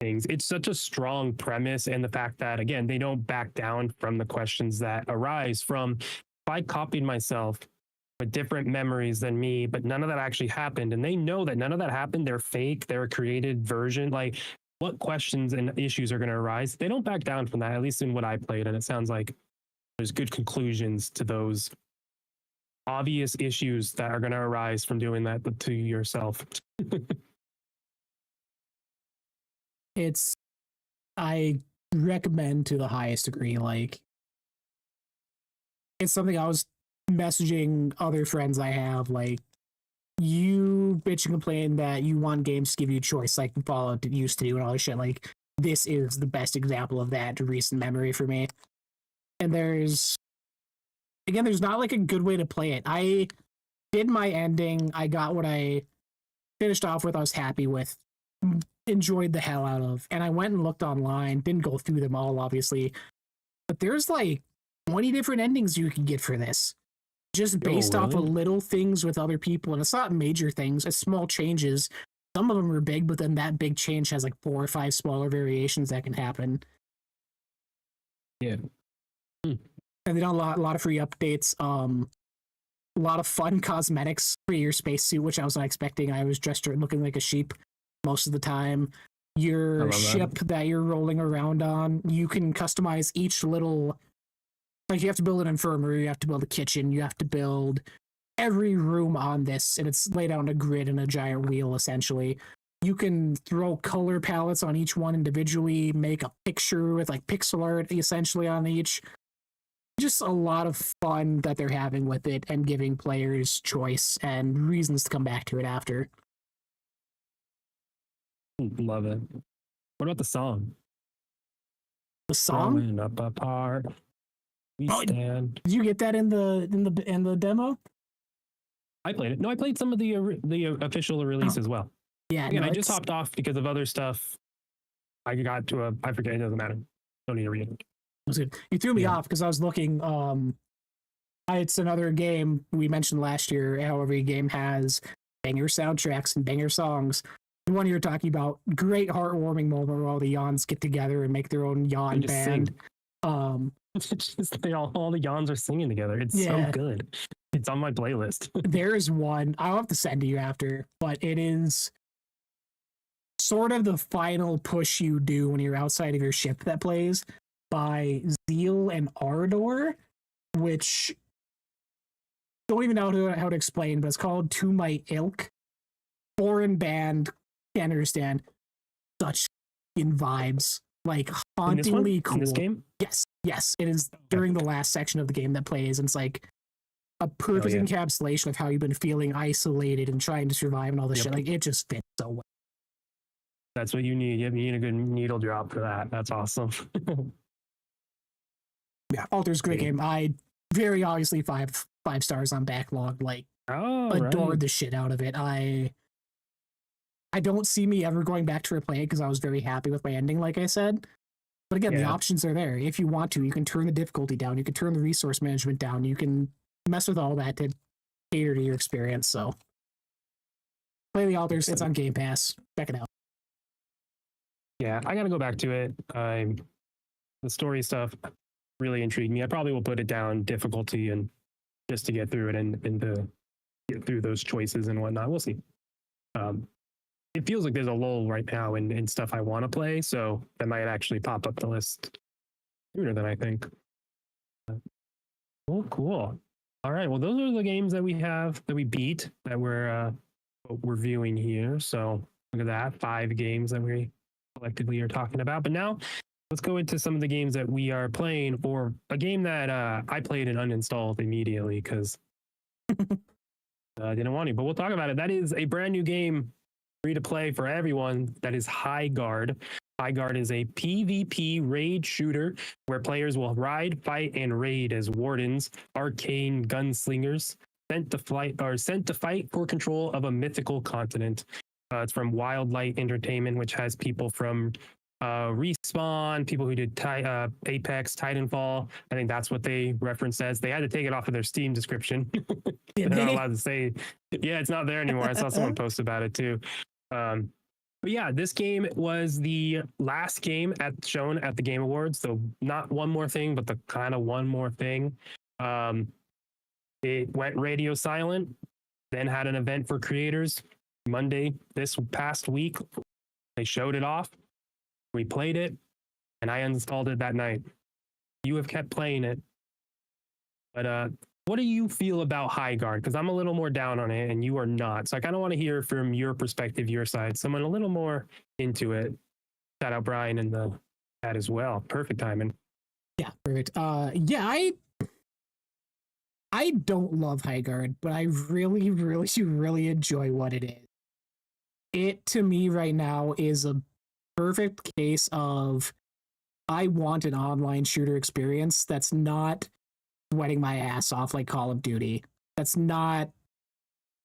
things. It's such a strong premise, and the fact that, again, they don't back down from the questions that arise from, if I copied myself with different memories than me, but none of that actually happened, and they know that none of that happened, they're fake, they're a created version, like, what questions and issues are going to arise? They don't back down from that, at least in what I played, and it sounds like there's good conclusions to those obvious issues that are going to arise from doing that to yourself. I recommend to the highest degree. Like, it's something I was messaging other friends I have, like, you bitch and complain that you want games to give you choice like Fallout used to do and all this shit. Like, this is the best example of that to recent memory for me. And there's not like a good way to play it. I did my ending. I got what I finished off with. I was happy with, enjoyed the hell out of. And I went and looked online, didn't go through them all, obviously. But there's like 20 different endings you can get for this. Just based off of little things with other people. And it's not major things, it's small changes. Some of them are big, but then that big change has like 4 or 5 smaller variations that can happen. Yeah. And they done a lot of free updates. A lot of fun cosmetics for your spacesuit, which I was not expecting. I was dressed looking like a sheep most of the time. Your ship that you're rolling around on, you can customize each little. Like, you have to build an infirmary, you have to build a kitchen, you have to build every room on this, and it's laid out on a grid and a giant wheel, essentially. You can throw color palettes on each one individually, make a picture with, like, pixel art, essentially, on each. just a lot of fun that they're having with it and giving players choice and reasons to come back to it after. Love it. What about the song? The song? Growing up apart, we stand. Did you get that in the demo? I played it. No, I played some of the official release as well. Yeah. Again, I just hopped off because of other stuff. I got to I forget. It doesn't matter. Don't need to read it. Was good. You threw me off because I was looking. It's another game we mentioned last year. How every game has banger soundtracks and banger songs. The one you're talking about, great heartwarming moment where all the Yawns get together and make their own Yawn band. It's just all the Yawns are singing together. It's so good. It's on my playlist. There's one I'll have to send to you after, but it is sort of the final push you do when you're outside of your ship that plays by Zeal and Ardor, which don't even know how to explain, but it's called To My Ilk. Foreign band, can't understand. Such in vibes, like hauntingly cool. In this game? Yes. It is during the last section of the game that plays, and it's like a perfect encapsulation of how you've been feeling isolated and trying to survive and all this shit. Like, it just fits so well. That's what you need. You need a good needle drop for that. That's awesome. Yeah, Alter's a great game. I very obviously five stars on backlog. Like, adored the shit out of it. I don't see me ever going back to replay it because I was very happy with my ending, like I said. But again, the options are there. If you want to, you can turn the difficulty down. You can turn the resource management down. You can mess with all that to cater to your experience. So play the Alters. It's on Game Pass. Check it out. Yeah, I got to go back to it. The story stuff really intrigued me. I probably will put it down difficulty and just to get through it and to get through those choices and whatnot. We'll see. It feels like there's a lull right now in stuff I want to play, so that might actually pop up the list sooner than I think. Cool. All right, well, those are the games that we beat, that we're reviewing here. So look at that, 5 games that we collectively are talking about. But now let's go into some of the games that we are playing, or a game that I played and uninstalled immediately because I didn't want to, but we'll talk about it. That is a brand new game, free to play for everyone. That is Highguard. Highguard is a PvP raid shooter where players will ride, fight, and raid as wardens, arcane gunslingers, sent to fight for control of a mythical continent. It's from Wildlight Entertainment, which has people from Respawn, people who did Apex, Titanfall. I think that's what they referenced as. They had to take it off of their Steam description. They're not allowed to say, it's not there anymore. I saw someone post about it too. But yeah, this game was the last game shown at the Game Awards. So not one more thing, but the kind of one more thing. It went radio silent, then had an event for creators. Monday, this past week, they showed it off. We played it, and I uninstalled it that night. You have kept playing it. But what do you feel about Highguard? Because I'm a little more down on it, and you are not. So I kind of want to hear from your perspective, your side. Someone a little more into it. Shout out Brian in the chat as well. Perfect timing. Yeah, perfect. I don't love Highguard, but I really, really, really enjoy what it is. It, to me, right now, is a perfect case of I want an online shooter experience that's not sweating my ass off like Call of Duty. That's not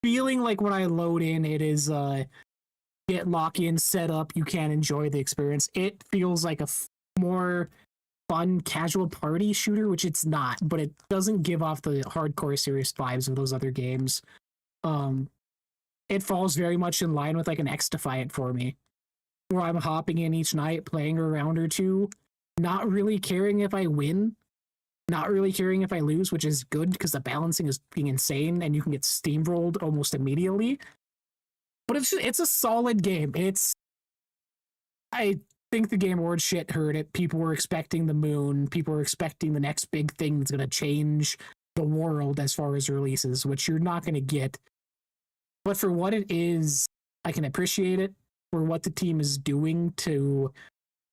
feeling like when I load in, it is get lock in, set up, you can't enjoy the experience. It feels like a more fun, casual party shooter, which it's not, but it doesn't give off the hardcore serious vibes of those other games. It falls very much in line with like an X Defiant for me, where I'm hopping in each night, playing a round or two, not really caring if I win, not really caring if I lose, which is good because the balancing is being insane and you can get steamrolled almost immediately. But it's a solid game. I think the Game Awards shit heard it. People were expecting the moon. People were expecting the next big thing that's going to change the world as far as releases, which you're not going to get. But for what it is, I can appreciate it. For what the team is doing to,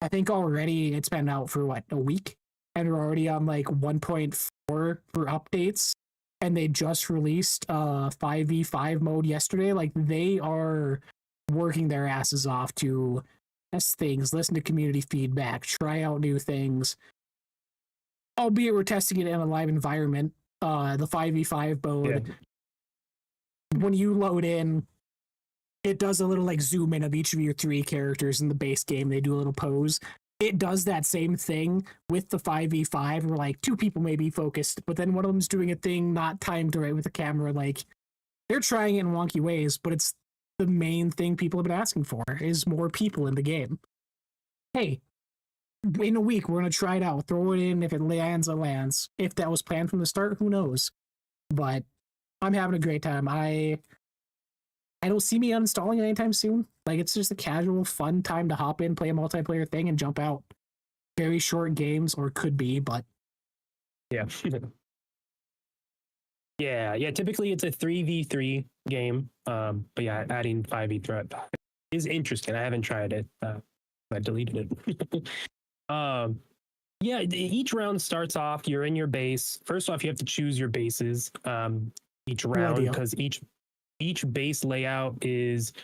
I think already it's been out for a week? and we're already on like 1.4 for updates, and they just released 5v5 mode yesterday. Like, they are working their asses off to test things, listen to community feedback, try out new things. Albeit we're testing it in a live environment. The 5v5 mode, when you load in, it does a little like zoom in of each of your 3 characters in the base game. They do a little pose. It does that same thing with the 5v5 where like 2 people may be focused, but then one of them's doing a thing not timed right with the camera. Like, they're trying it in wonky ways, but it's the main thing people have been asking for is more people in the game. Hey, in a week, we're going to try it out. Throw it in. If it lands, it lands. If that was planned from the start, who knows? But I'm having a great time. I don't see me uninstalling it anytime soon. Like, it's just a casual, fun time to hop in, play a multiplayer thing, and jump out. Very short games, or could be, but... Yeah. Yeah. Typically, it's a 3v3 game. But yeah, adding 5v3 is interesting. I haven't tried it. I deleted it. Yeah, each round starts off, you're in your base. First off, you have to choose your bases each round, because each base layout is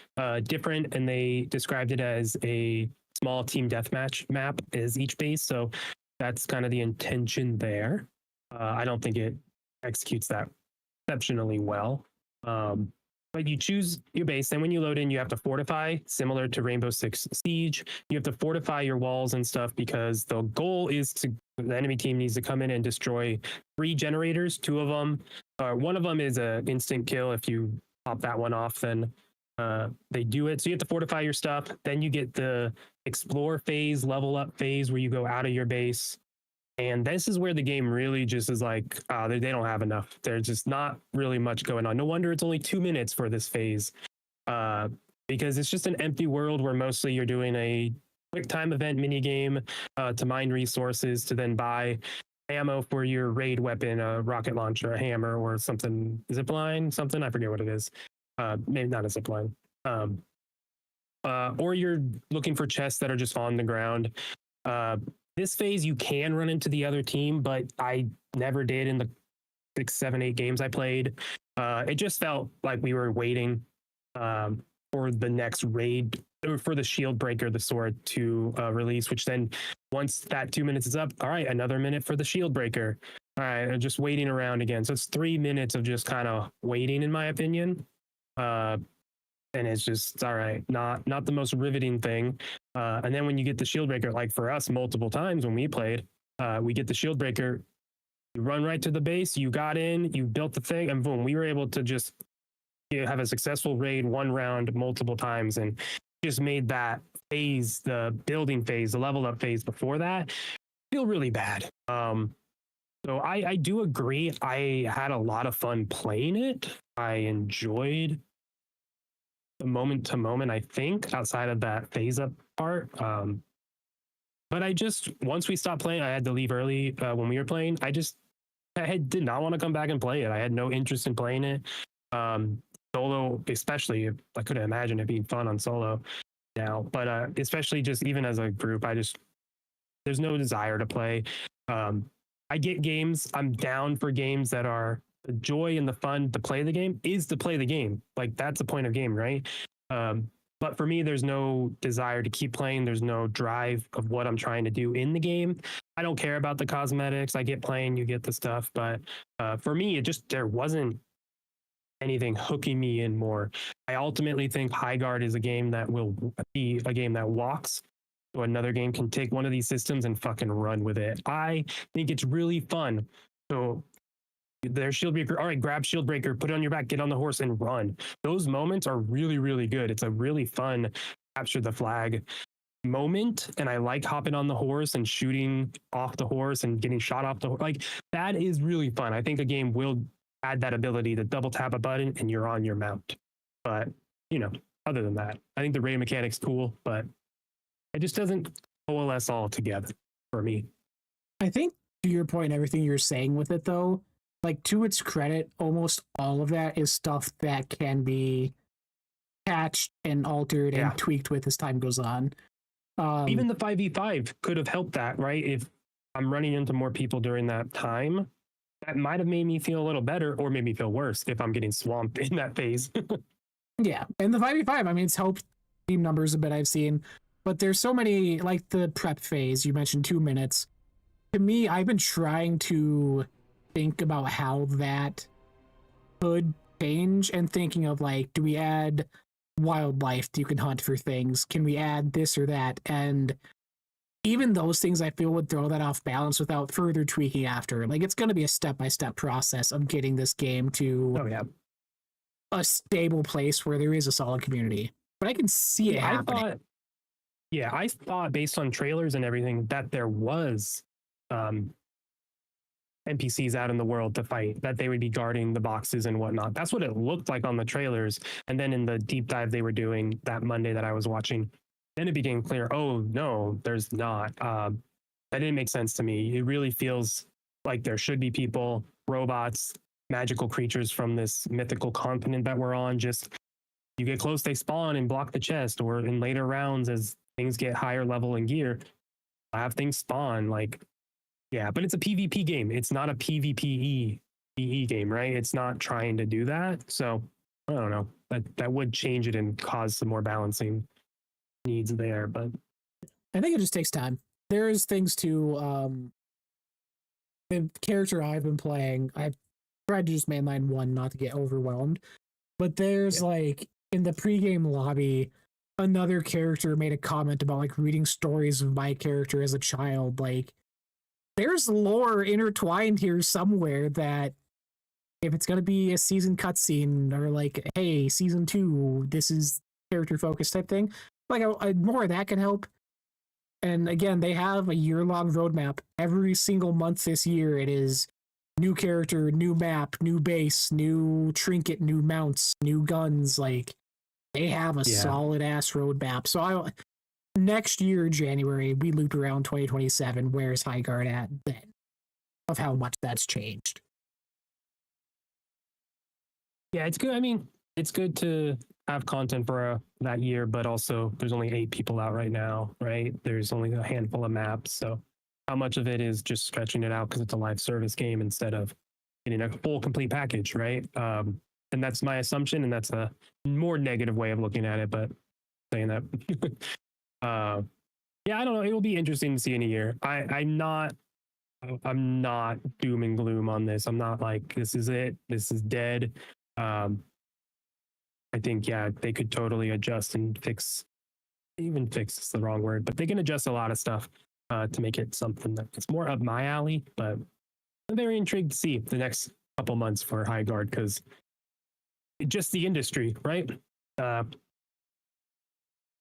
different, and they described it as a small team deathmatch map as each base. So that's kind of the intention there. I don't think it executes that exceptionally well. But you choose your base, then when you load in, you have to fortify, similar to Rainbow Six Siege. You have to fortify your walls and stuff, because the goal is the enemy team needs to come in and destroy 3 generators. 2 of them, one of them is an instant kill. If you pop that one off, then they do it. So you have to fortify your stuff. Then you get the explore phase, level up phase, where you go out of your base. And this is where the game really just is like, they don't have enough. There's just not really much going on. No wonder it's only 2 minutes for this phase, because it's just an empty world where mostly you're doing a quick time event mini game to mine resources, to then buy ammo for your raid weapon, a rocket launcher, a hammer, or something, zipline, something, I forget what it is. Maybe not a zipline. Or you're looking for chests that are just on the ground. This phase, you can run into the other team, but I never did in the 6, 7, 8 games I played. It just felt like we were waiting for the next raid, or for the shield breaker, the sword, to release, which then once that 2 minutes is up, all right, another minute for the shield breaker. All right, just waiting around again. So it's 3 minutes of just kind of waiting, in my opinion. And it's just, all right, not the most riveting thing. And then when you get the shield breaker, like for us, multiple times when we played, we get the shield breaker, you run right to the base, you got in, you built the thing, and boom, we were able to just have a successful raid, 1 round, multiple times, and just made that phase, the building phase, the level up phase before that, feel really bad. So I do agree. I had a lot of fun playing it. I enjoyed the moment to moment, I think, outside of that phase up part. But I just, once we stopped playing, I had to leave early when we were playing. I did not want to come back and play it. I had no interest in playing it. Solo, especially, I couldn't imagine it being fun on solo now, but especially just even as a group, there's no desire to play. I get games, I'm down for games that are the joy and the fun to play the game is to play the game. Like, that's the point of game, right? But for me, there's no desire to keep playing. There's no drive of what I'm trying to do in the game. I don't care about the cosmetics. I get playing, you get the stuff. But for me, there wasn't anything hooking me in more. I ultimately think Highguard is a game that will be a game that walks. So another game can take one of these systems and fucking run with it. I think it's really fun. So there's shield breaker. All right, grab shield breaker, put it on your back, get on the horse and run. Those moments are really, really good. It's a really fun capture the flag moment. And I like hopping on the horse and shooting off the horse and getting shot off the horse. Like, that is really fun. I think a game will add that ability to double tap a button and you're on your mount. But, other than that, I think the raid mechanic's cool, but it just doesn't coalesce all together for me. I think, to your point, everything you're saying with it, though, like, to its credit, almost all of that is stuff that can be patched and altered and tweaked with as time goes on. Even the 5v5 could have helped that, right? If I'm running into more people during that time, that might have made me feel a little better or made me feel worse if I'm getting swamped in that phase. Yeah, and the 5v5, I mean, it's helped team numbers a bit, I've seen, but there's so many, like the prep phase, you mentioned 2 minutes. To me, I've been trying to think about how that could change and thinking of like, do we add wildlife you can hunt for things? Can we add this or that? And even those things I feel would throw that off balance without further tweaking after. Like, it's going to be a step-by-step process of getting this game to a stable place where there is a solid community. But I can see it happening. I thought based on trailers and everything that there was NPCs out in the world to fight, that they would be guarding the boxes and whatnot. That's what it looked like on the trailers. And then in the deep dive they were doing that Monday that I was watching, then it became clear, oh no, there's not. That didn't make sense to me. It really feels like there should be people, robots, magical creatures from this mythical continent that we're on. Just you get close, they spawn and block the chest, or in later rounds as things get higher level in gear, have things spawn. Like, yeah, but it's a PvP game. It's not a PvPE game, right? It's not trying to do that. So I don't know. That would change it and cause some more balancing needs there. But I think it just takes time. There's things to the character I've been playing. I've tried to just mainline one, not to get overwhelmed. But there's like in the pregame lobby, another character made a comment about like reading stories of my character as a child. Like, there's lore intertwined here somewhere that if it's going to be a season cutscene or like, hey, season 2, this is character focused type thing, like more of that can help. And again, they have a year-long roadmap. Every single month this year, it is new character, new map, new base, new trinket, new mounts, new guns. Like, they have a solid ass roadmap. So next year, January, we loop around 2027. Where's Highguard at then? Of how much that's changed. Yeah, it's good. I mean, it's good to have content for that year, but also there's only 8 people out right now, right? There's only a handful of maps. So how much of it is just stretching it out because it's a live service game instead of getting a full complete package, right? And that's my assumption, and that's a more negative way of looking at it, but saying that. Yeah, I don't know. It will be interesting to see in a year. I'm not doom and gloom on this. I'm not like, this is it. This is dead. I think, they could totally adjust and fix is the wrong word, but they can adjust a lot of stuff to make it something that's more up my alley. But I'm very intrigued to see the next couple months for Highguard, because just the industry, right?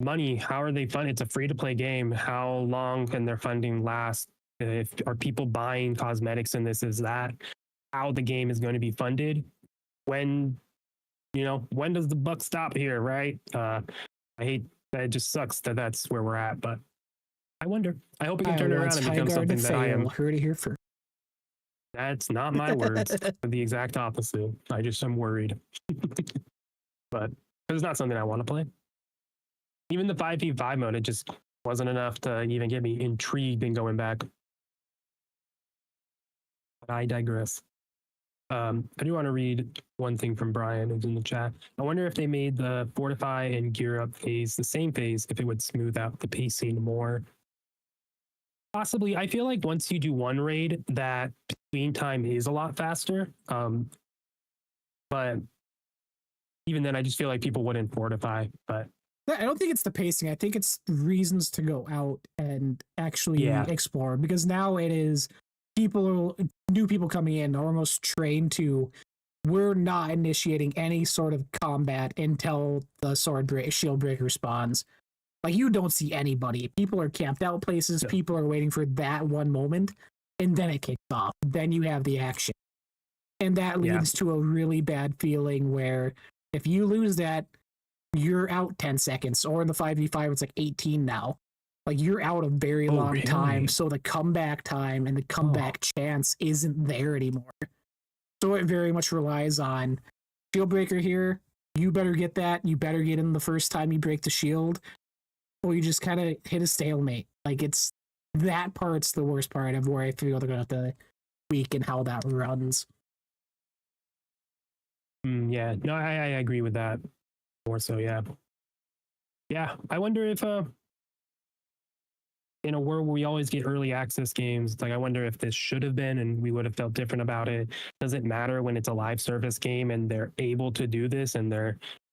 Money, how are they funded? It's a free-to-play game. How long can their funding last? Are people buying cosmetics in this? Is that how the game is going to be funded? When does the buck stop here, right? I hate that. It just sucks that that's where we're at, but I wonder. I hope it can turn around and become something that I am. Heard it here first. That's not my words. The exact opposite. I'm worried. But it's not something I want to play. Even the 5v5 mode, it just wasn't enough to even get me intrigued in going back. But I digress. I do want to read one thing from Brian, who's in the chat. I wonder if they made the fortify and gear up phase the same phase, if it would smooth out the pacing more. Possibly. I feel like once you do one raid, that between time is a lot faster. But even then, I just feel like people wouldn't fortify. But I don't think it's the pacing. I think it's reasons to go out and actually explore, because now it is new people coming in are almost trained to, we're not initiating any sort of combat until the shield breaker spawns. Like, you don't see anybody. People are camped out places. Yeah. People are waiting for that one moment, and then it kicks off. Then you have the action. And that leads to a really bad feeling where if you lose that, you're out 10 seconds. Or in the 5v5, it's like 18 now. Like, you're out a very long time. So the comeback time and the comeback chance isn't there anymore. So it very much relies on shield breaker here. You better get that. You better get in the first time you break the shield, or you just kind of hit a stalemate. Like, it's that part's the worst part of where I feel they're gonna have to tweak and how that runs. Yeah, no, I agree with that more so. Yeah, I wonder if in a world where we always get early access games, like I wonder if this should have been and we would have felt different about it. Does it matter when it's a live service game and they're able to do this and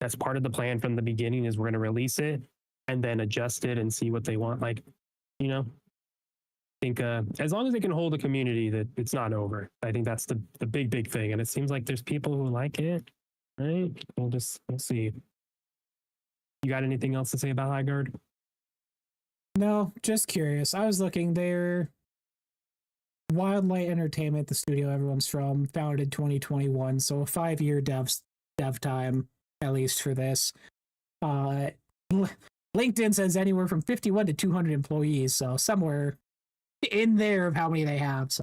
that's part of the plan from the beginning is we're going to release it and then adjust it and see what they want. Like, I think as long as they can hold a community, that it's not over. I think that's the big thing. And it seems like there's people who like it, right? We'll see. You got anything else to say about Highguard? No, just curious. I was looking there. Wildlight Entertainment, the studio everyone's from, founded 2021, so a 5-year dev time, at least for this. LinkedIn says anywhere from 51 to 200 employees, so somewhere in there of how many they have. So.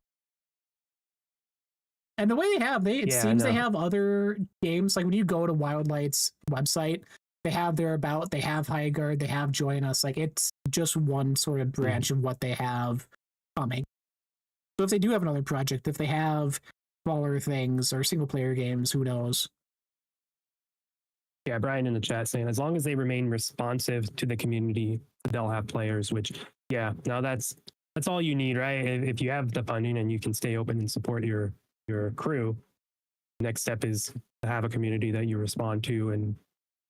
And the way they have, it seems they have other games, like when you go to Wildlight's website, they have their About, they have Highguard, they have Join Us. Like, it's just one sort of branch of what they have coming. So if they do have another project, if they have smaller things or single-player games, who knows? Yeah, Brian in the chat saying, as long as they remain responsive to the community, they'll have players, which, that's all you need, right? If you have the funding and you can stay open and support your crew, next step is to have a community that you respond to and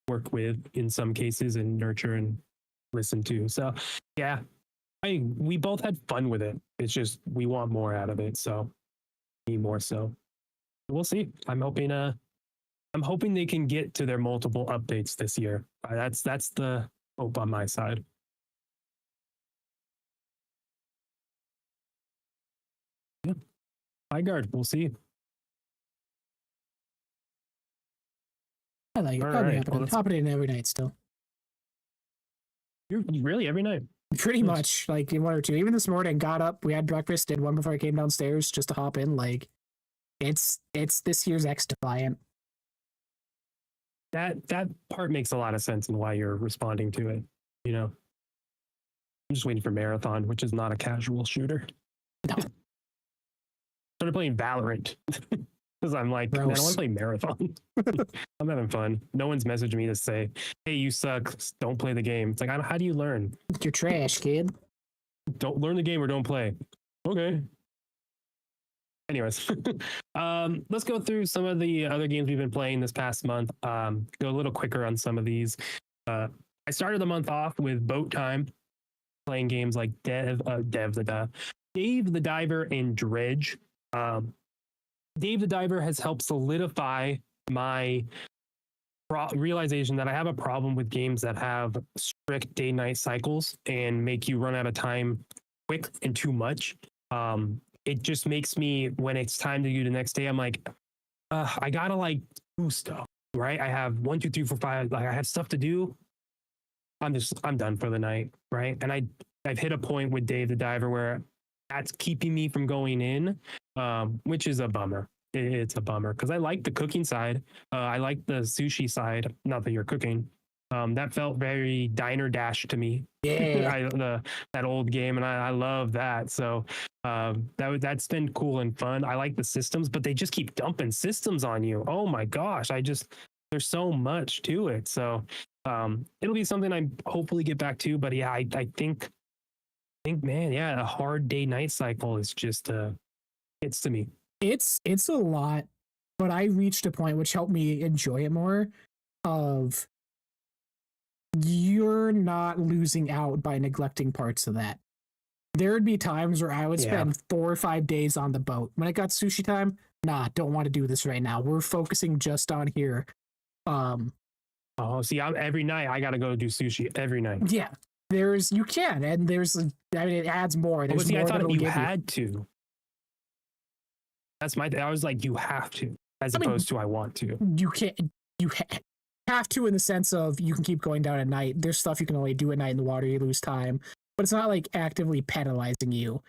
work with in some cases and nurture and listen to. So yeah, we both had fun with it. It's just we want more out of it. So me more so. We'll see. I'm hoping they can get to their multiple updates this year. That's the hope on my side. Yeah. Highguard, we'll see. I like it. Probably happening every night still. You're really every night? Pretty much, like in 1 or 2. Even this morning, got up, we had breakfast, did one before I came downstairs just to hop in. Like, it's this year's X Defiant. That part makes a lot of sense in why you're responding to it. I'm just waiting for Marathon, which is not a casual shooter. No. Started playing Valorant. Because I'm like, man, I want to play Marathon. I'm having fun. No one's messaging me to say, hey, you suck. Don't play the game. It's like, how do you learn? You're trash, kid. Don't learn the game or don't play. Okay. Anyways, let's go through some of the other games we've been playing this past month. Go a little quicker on some of these. I started the month off with Boat Time, playing games like Dave the Diver and Dredge. Dave the Diver has helped solidify my realization that I have a problem with games that have strict day-night cycles and make you run out of time quick and too much. It just makes me, when it's time to do the next day, I'm like, I gotta do stuff, right? I have 1, 2, 3, 4, 5. Like, I have stuff to do. I'm done for the night, right? And I've hit a point with Dave the Diver where that's keeping me from going in, which is a bummer. It's a bummer because I like the cooking side. I like the sushi side. Not that you're cooking. That felt very Diner Dash to me. Yeah, that old game, and I love that. So that's been cool and fun. I like the systems, but they just keep dumping systems on you. Oh my gosh, there's so much to it. So it'll be something I hopefully get back to. But yeah, I think man, yeah, a hard day night cycle is just it's to me. It's a lot, but I reached a point which helped me enjoy it more of you're not losing out by neglecting parts of that. There would be times where I would spend 4 or 5 days on the boat. When it got sushi time, don't want to do this right now. We're focusing just on here. See, every night I got to go do sushi every night. Yeah, you can, and it adds more. There's more I thought you had to. That's I was like, you have to, as opposed to I want to. You can't. You have to in the sense of you can keep going down at night. There's stuff you can only do at night in the water. You lose time, but it's not like actively penalizing you.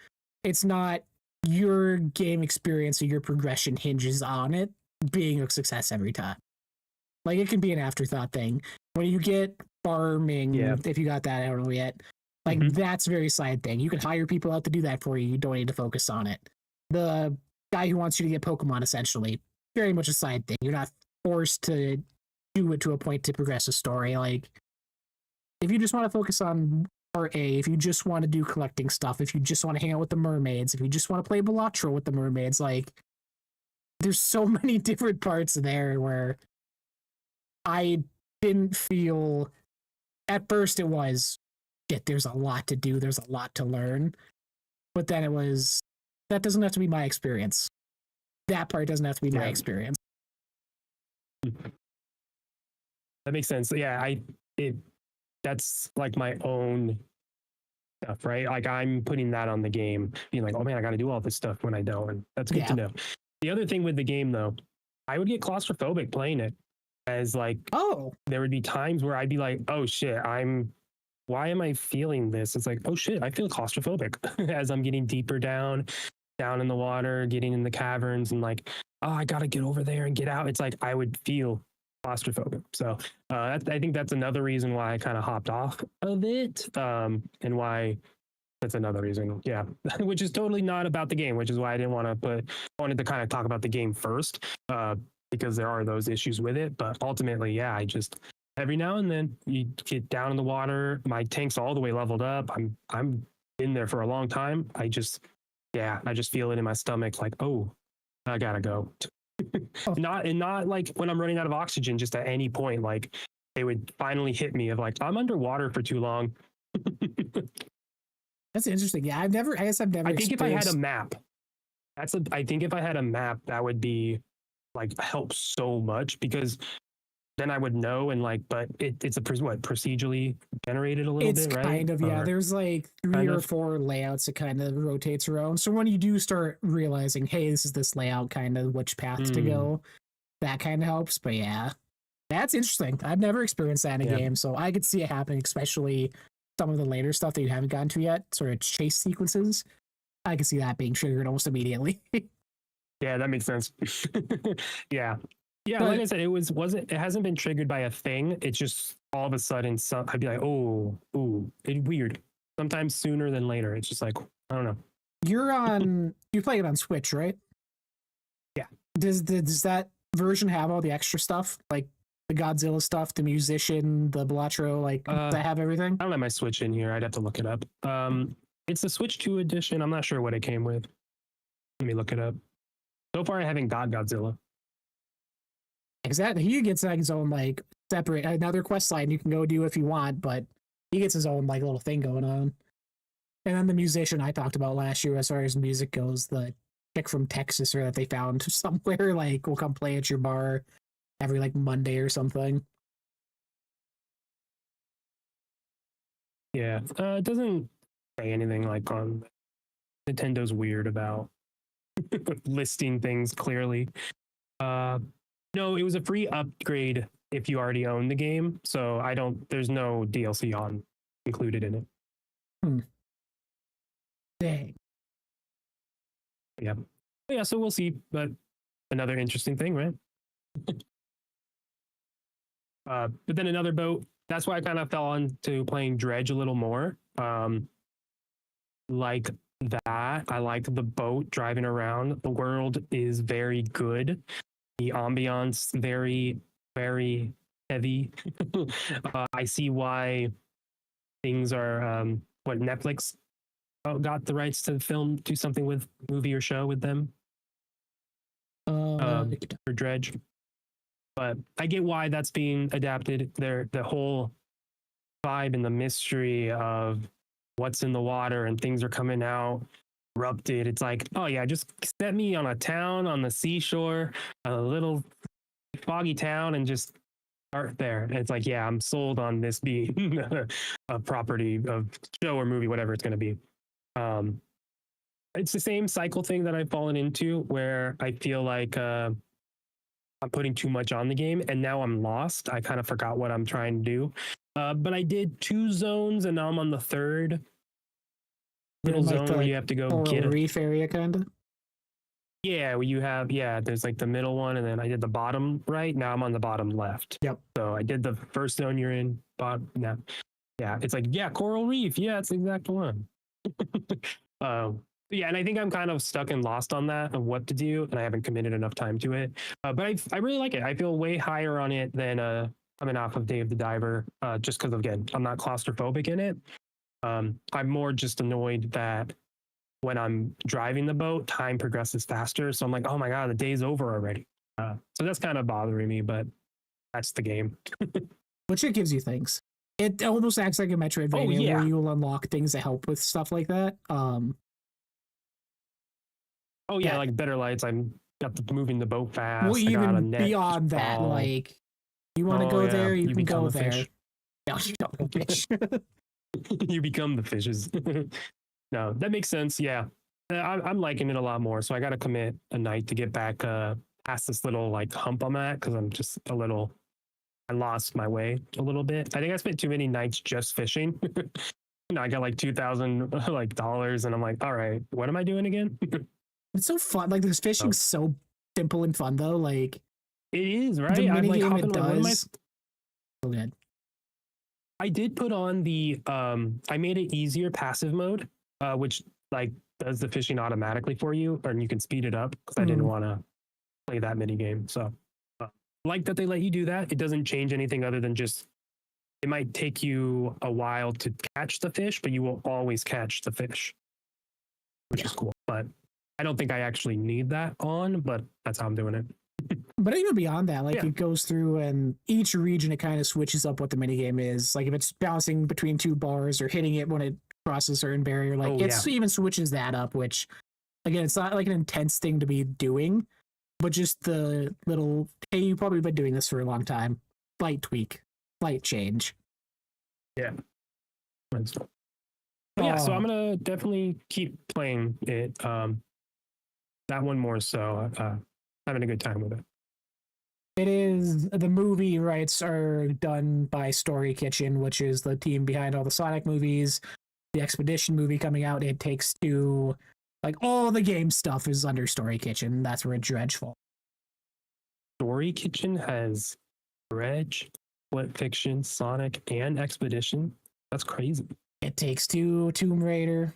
It's not your game experience or your progression hinges on it being a success every time. Like, it can be an afterthought thing. When you get farming, if you got that, I don't know yet. Like Mhm. that's a very side thing. You can hire people out to do that for you. You don't need to focus on it. The guy who wants you to get Pokemon, essentially, very much a side thing. You're not forced to do it to a point to progress a story. Like if you just want to focus on Part A, if you just want to do collecting stuff, if you just want to hang out with the mermaids, if you just want to play Balatro with the mermaids, like there's so many different parts there where I didn't feel at first it was shit, there's a lot to do, there's a lot to learn. But then it was that doesn't have to be my experience. That part doesn't have to be my experience. That makes sense. Yeah, that's like my own stuff, right? Like I'm putting that on the game, being like, oh man, I got to do all this stuff when I don't, and that's good to know. The other thing with the game, though, I would get claustrophobic playing it, as like, there would be times where I'd be like, oh shit, why am I feeling this? It's like, oh shit, I feel claustrophobic as I'm getting deeper down in the water, getting in the caverns, and like, oh, I gotta get over there and get out. It's like I would feel claustrophobic. So I think that's another reason why I kind of hopped off of it, and why that's another reason. Yeah, which is totally not about the game, which is why I didn't want to wanted to kind of talk about the game first, because there are those issues with it. But ultimately, yeah, I just every now and then you get down in the water. My tank's all the way leveled up. I'm in there for a long time. I just feel it in my stomach, like, oh, I gotta go. Not like when I'm running out of oxygen, just at any point, like it would finally hit me of like, I'm underwater for too long. That's interesting. Yeah, I guess I've never. I think if I had a map, I think if I had a map, that would be like help so much, because then I would know, and like, but it's procedurally generated a little bit, right? It's kind of, yeah. There's like 3 or 4 layouts it kind of rotates around. So when you do start realizing, hey, this is this layout, kind of which path to go, that kind of helps. But yeah, that's interesting. I've never experienced that in a game, so I could see it happening, especially some of the later stuff that you haven't gotten to yet, sort of chase sequences. I could see that being triggered almost immediately. Yeah, that makes sense. Yeah. Yeah, but, like I said, it hasn't been triggered by a thing. It's just all of a sudden, I'd be like, oh, it's weird. Sometimes sooner than later. It's just like, I don't know. You play it on Switch, right? Yeah. Does that version have all the extra stuff, like the Godzilla stuff, the musician, the Balatro? Like, does that have everything? I don't have my Switch in here. I'd have to look it up. It's the Switch 2 edition. I'm not sure what it came with. Let me look it up. So far, I haven't got Godzilla. Exactly. He gets like his own like separate another quest line you can go do if you want, but he gets his own like little thing going on. And then the musician I talked about last year, as far as music goes, the chick from Texas or that they found somewhere, like will come play at your bar every like Monday or something. Yeah, it doesn't say anything like on Nintendo's weird about listing things clearly. No, it was a free upgrade if you already own the game, so there's no DLC included in it. Dang. Yeah, so we'll see, but another interesting thing, right? But then another boat. That's why I kind of fell into playing Dredge a little more. Like that, I like the boat driving around. The world is very good. The ambiance very, very heavy. I see why things are what Netflix got the rights to do something with movie or show with them for Dredge. But I get why that's being adapted. The whole vibe and the mystery of what's in the water and things are coming out erupted. It's like, oh yeah, just set me on a town on the seashore, a little foggy town, and just start there. And it's like, yeah, I'm sold on this being a property of show or movie, whatever it's going to be. It's the same cycle thing that I've fallen into, where I feel like I'm putting too much on the game, and now I'm lost. I kind of forgot what I'm trying to do. But I did 2 zones, and now I'm on the 3rd little zone where you have to go get a reef area, kind of. Yeah, there's like the middle one, and then I did the bottom right. Now I'm on the bottom left. Yep. So I did the first zone you're in, now. Yeah, it's like, yeah, coral reef. Yeah, it's the exact one. Yeah, and I think I'm kind of stuck and lost on that of what to do, and I haven't committed enough time to it. But I really like it. I feel way higher on it than coming off of Dave the Diver, just because again, I'm not claustrophobic in it. I'm more just annoyed that when I'm driving the boat, time progresses faster. So I'm like, oh my god, the day's over already. So that's kind of bothering me, but that's the game. Which it gives you things. It almost acts like a Metroidvania where you will unlock things that help with stuff like that. Oh yeah, like better lights. I'm got the moving the boat fast. Well, even beyond that, like you want to go there, you can go there. No, you don't go fish. You become the fishes. No, that makes sense. Yeah, I'm liking it a lot more. So I got to commit a night to get back past this little like hump I'm at because I'm just a little. I lost my way a little bit. I think I spent too many nights just fishing. I got like $2,000 like dollars, and I'm like, all right, what am I doing again? It's so fun. Like this fishing's so simple and fun though. Like it is, right? The mini like, game it does. So good. I did put on the I made it easier passive mode, which like does the fishing automatically for you, and you can speed it up because I didn't want to play that mini game. So like that they let you do that. It doesn't change anything other than just it might take you a while to catch the fish, but you will always catch the fish, which is cool. But I don't think I actually need that on, but that's how I'm doing it. But even beyond that, like it goes through and each region, it kind of switches up what the minigame is. Like if it's bouncing between two bars or hitting it when it crosses a certain barrier, like even switches that up, which again, it's not like an intense thing to be doing, but just the little, hey, you've probably been doing this for a long time. Slight tweak, slight change. Yeah. But yeah, so I'm going to definitely keep playing it. That one more so. Having a good time with it. It is the movie rights are done by Story Kitchen, which is the team behind all the Sonic movies. The Expedition movie coming out, It Takes Two, like all the game stuff is under Story Kitchen. That's where Dredge falls. Story Kitchen has Dredge, Split Fiction, Sonic, and Expedition. That's crazy. It Takes Two, Tomb Raider,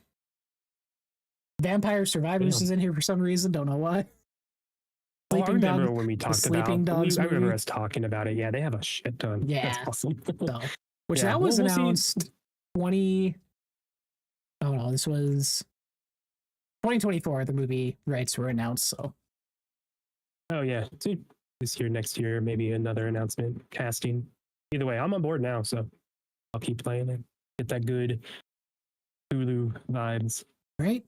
Vampire Survivors is in here for some reason. Don't know why. I remember when we talked about Dogs I remember us talking about it. Yeah, they have a shit ton. Yeah. That's awesome. So, which that was announced 20. Oh no, this was 2024. The movie rights were announced. So. Oh yeah, this year, next year, maybe another announcement, casting. Either way, I'm on board now, so I'll keep playing it. Get that good Hulu vibes. Right.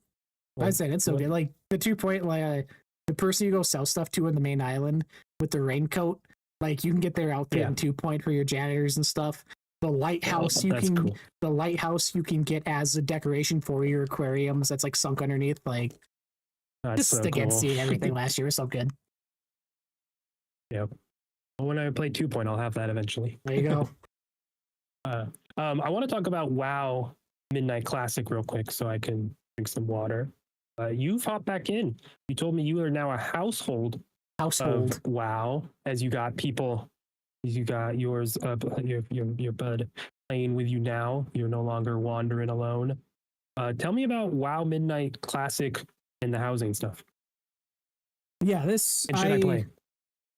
I'd say that's so good. Like the 2 point, like the person you go sell stuff to in the main island with the raincoat, like you can get their outfit in 2 point for your janitors and stuff. The lighthouse the lighthouse you can get as a decoration for your aquariums that's like sunk underneath. Like just so again seeing everything last year was so good. Yeah. Well, when I play 2 point, I'll have that eventually. There you go. I want to talk about WoW Midnight Classic real quick so I can drink some water. You've hopped back in. You told me you are now a household of WoW, as you got people, as you got yours, your bud playing with you now. You're no longer wandering alone. Tell me about WoW Midnight Classic and the housing stuff. Yeah, this and should I play?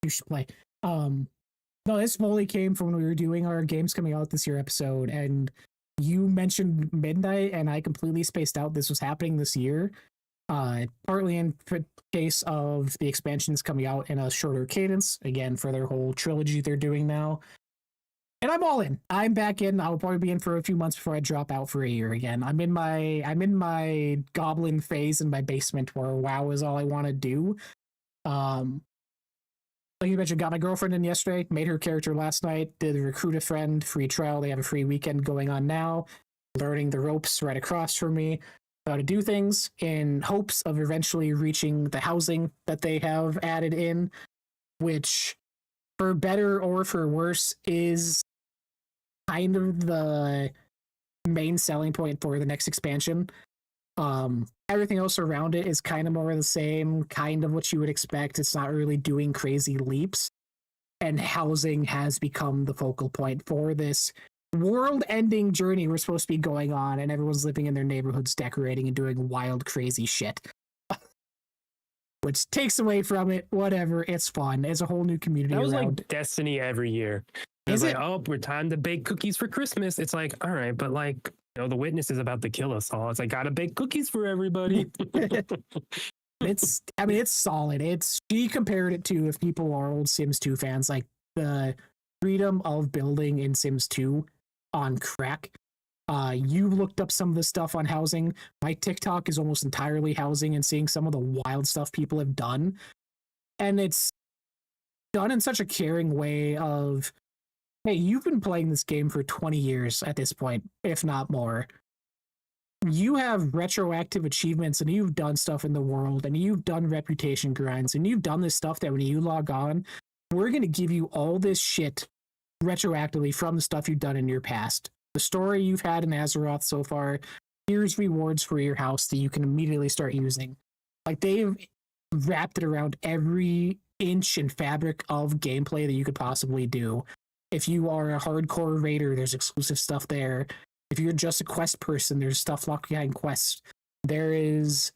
You should play. No, this fully came from when we were doing our games coming out this year episode, and you mentioned Midnight, and I completely spaced out this was happening this year. Partly in case of the expansions coming out in a shorter cadence, again, for their whole trilogy they're doing now. And I'm all in. I'm back in. I'll probably be in for a few months before I drop out for a year again. I'm in my goblin phase in my basement where WoW is all I want to do. Like you mentioned, got my girlfriend in yesterday, made her character last night, did recruit a friend, free trial. They have a free weekend going on now, learning the ropes right across from me. How to do things in hopes of eventually reaching the housing that they have added in, which, for better or for worse, is kind of the main selling point for the next expansion. Everything else around it is kind of more of the same, kind of what you would expect. It's not really doing crazy leaps, and housing has become the focal point for this world-ending journey we're supposed to be going on, and everyone's living in their neighborhoods, decorating and doing wild, crazy shit. Which takes away from it. Whatever, it's fun. It's a whole new community. That was around. like Destiny every year. It's like, oh, we're time to bake cookies for Christmas. It's like, all right, but like, the witness is about to kill us all. It's like, gotta bake cookies for everybody. It's solid. She compared it to, if people are old Sims 2 fans, like the freedom of building in Sims 2 on crack. You looked up some of the stuff on housing. My TikTok is almost entirely housing and seeing some of the wild stuff people have done. And it's done in such a caring way of, hey, you've been playing this game for 20 years at this point, if not more. You have retroactive achievements and you've done stuff in the world and you've done reputation grinds and you've done this stuff that when you log on, we're going to give you all this shit retroactively from the stuff you've done in your past. The story you've had in Azeroth so far, here's rewards for your house that you can immediately start using. Like, they've wrapped it around every inch and fabric of gameplay that you could possibly do. If you are a hardcore raider, there's exclusive stuff there. If you're just a quest person, there's stuff locked behind quests. There is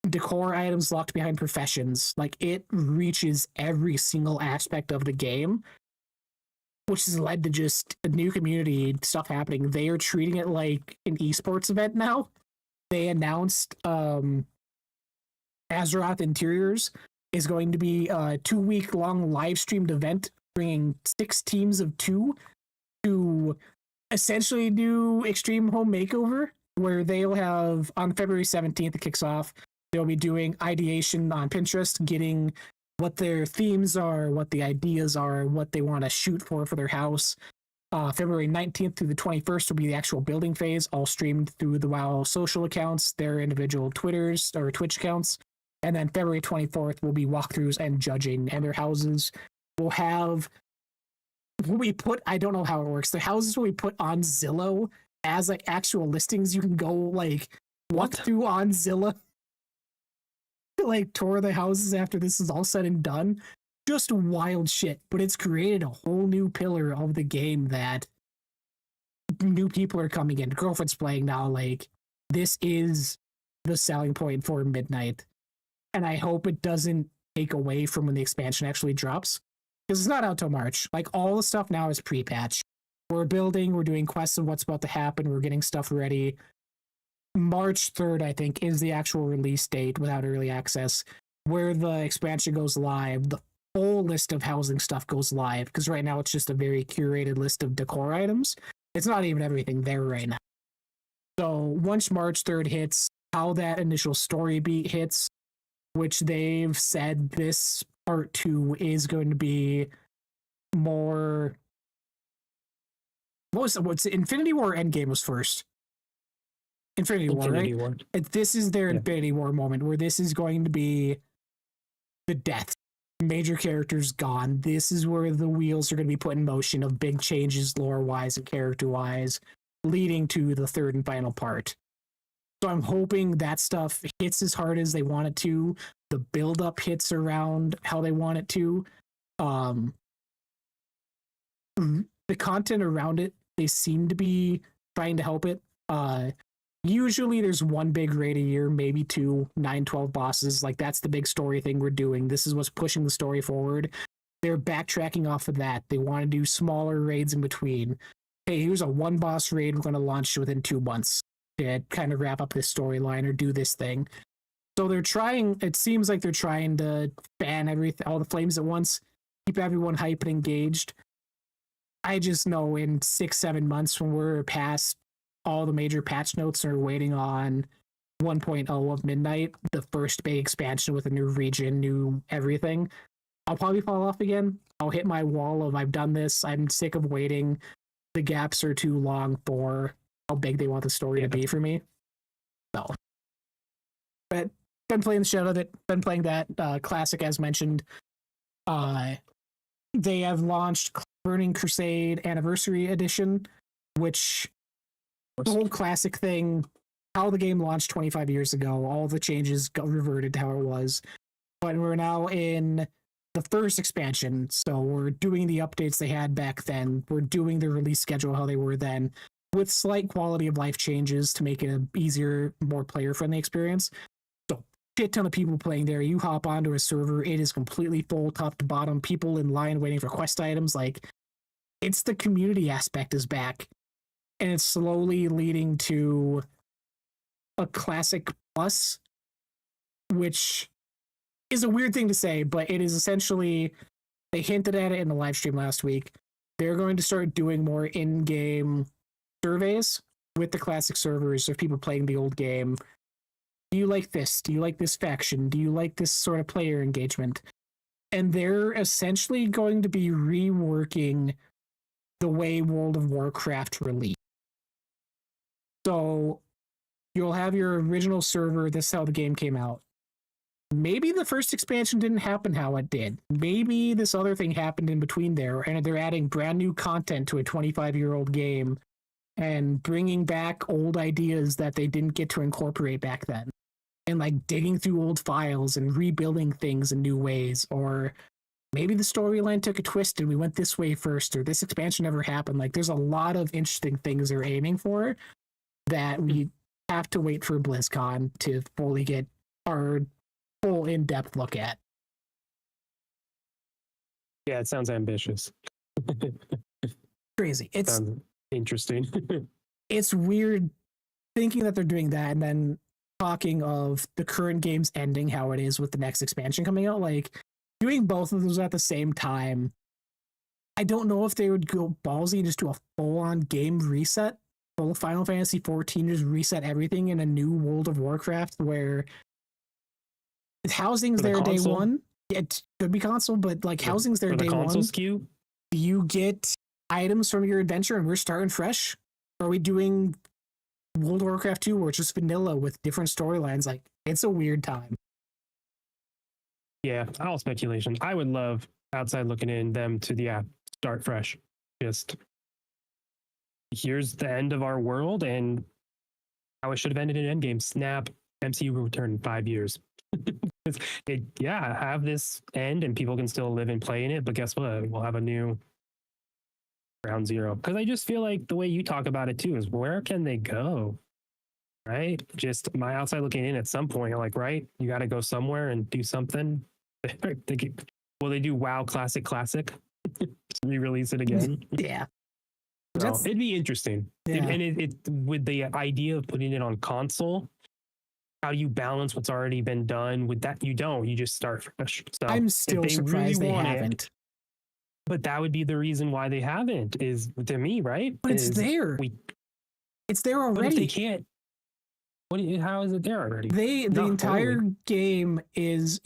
decor items locked behind professions. Like, it reaches every single aspect of the game, which has led to just a new community stuff happening. They are treating it like an esports event now. They announced Azeroth Interiors is going to be a 2-week-long live-streamed event bringing 6 teams of 2 to essentially do Extreme Home Makeover, where they'll have, on February 17th, it kicks off, they'll be doing ideation on Pinterest, getting what their themes are, what the ideas are, what they want to shoot for their house. February 19th through the 21st will be the actual building phase, all streamed through the WoW social accounts, their individual Twitters or Twitch accounts. And then February 24th will be walkthroughs and judging, and their houses will have what we put, I don't know how it works. The houses will be put on Zillow as like actual listings. You can go like walk through on Zillow, like tour the houses after this is all said and done. Just wild shit, but it's created a whole new pillar of the game that new people are coming in. Girlfriend's playing now. Like, this is the selling point for Midnight, and I hope it doesn't take away from when the expansion actually drops, because it's not out till March. Like, all the stuff now is pre-patch. We're building, we're doing quests of what's about to happen, we're getting stuff ready. March 3rd, I think, is the actual release date without early access, where the expansion goes live. The full list of housing stuff goes live, because right now it's just a very curated list of decor items. It's not even everything there right now. So once March 3rd hits, how that initial story beat hits, which they've said this part 2 is going to be more... What's Infinity War Endgame was first? Infinity War, right? This is their Infinity War moment, where this is going to be the death. Major characters gone. This is where the wheels are going to be put in motion of big changes lore-wise and character-wise, leading to the third and final part. So I'm hoping that stuff hits as hard as they want it to. The build-up hits around how they want it to. The content around it, they seem to be trying to help it. Usually there's one big raid a year, maybe 2, 9, 12 bosses. Like, that's the big story thing we're doing. This is what's pushing the story forward. They're backtracking off of that. They want to do smaller raids in between. Hey, here's a 1-boss raid we're going to launch within 2 months to kind of wrap up this storyline or do this thing. So they're trying, it seems like they're trying to fan everything, all the flames at once, keep everyone hyped and engaged. I just know in 6-7 months, when we're past all the major patch notes and are waiting on 1.0 of Midnight, the first big expansion with a new region, new everything, I'll probably fall off again. I'll hit my wall of, I've done this, I'm sick of waiting. The gaps are too long for how big they want the story to be for me. So, but been playing the shit out of it, been playing that classic as mentioned. They have launched Burning Crusade Anniversary Edition, which the whole classic thing, how the game launched 25 years ago, all the changes got reverted to how it was. But we're now in the first expansion. So we're doing the updates they had back then. We're doing the release schedule how they were then, with slight quality of life changes to make it an easier, more player friendly experience. So shit ton of people playing there. You hop onto a server, it is completely full, top to bottom. People in line waiting for quest items. Like, it's the community aspect is back, and it's slowly leading to a classic plus, which is a weird thing to say, but it is essentially, they hinted at it in the live stream last week. They're going to start doing more in-game surveys with the classic servers of people playing the old game. Do you like this? Do you like this faction? Do you like this sort of player engagement? And they're essentially going to be reworking the way World of Warcraft released. So you'll have your original server. This is how the game came out. Maybe the first expansion didn't happen how it did. Maybe this other thing happened in between there, and they're adding brand new content to a 25-year-old game and bringing back old ideas that they didn't get to incorporate back then. And like digging through old files and rebuilding things in new ways. Or maybe the storyline took a twist and we went this way first, or this expansion never happened. Like, there's a lot of interesting things they're aiming for that we have to wait for BlizzCon to fully get our full in-depth look at. Yeah, it sounds ambitious. Crazy. It's sounds interesting. It's weird thinking that they're doing that and then talking of the current game's ending, how it is with the next expansion coming out. Like, doing both of those at the same time, I don't know if they would go ballsy and just do a full-on game reset, full Final Fantasy 14, just reset everything in a new World of Warcraft where housing's there day one. It could be console, but like housing's there day one. SKU? Do you get items from your adventure and we're starting fresh? Are we doing World of Warcraft 2 where it's just vanilla with different storylines? Like, it's a weird time. Yeah, all speculation. I would love, outside looking in, them to start fresh. Just here's the end of our world and how it should have ended in Endgame. Snap, MCU will return in 5 years. Have this end and people can still live and play in it, but guess what? We'll have a new ground zero. Because I just feel like the way you talk about it too is, where can they go? Right? Just my outside looking in, at some point, you're like, right, you got to go somewhere and do something. Will they do WoW Classic? Re-release it again? Yeah. So it'd be interesting. Yeah. And it with the idea of putting it on console, how do you balance what's already been done with that? You don't. You just start fresh. So I'm still surprised they haven't. But that would be the reason why they haven't, is to me, right? But it's there. It's there already. But if they can't, how is it there already? The entire game is,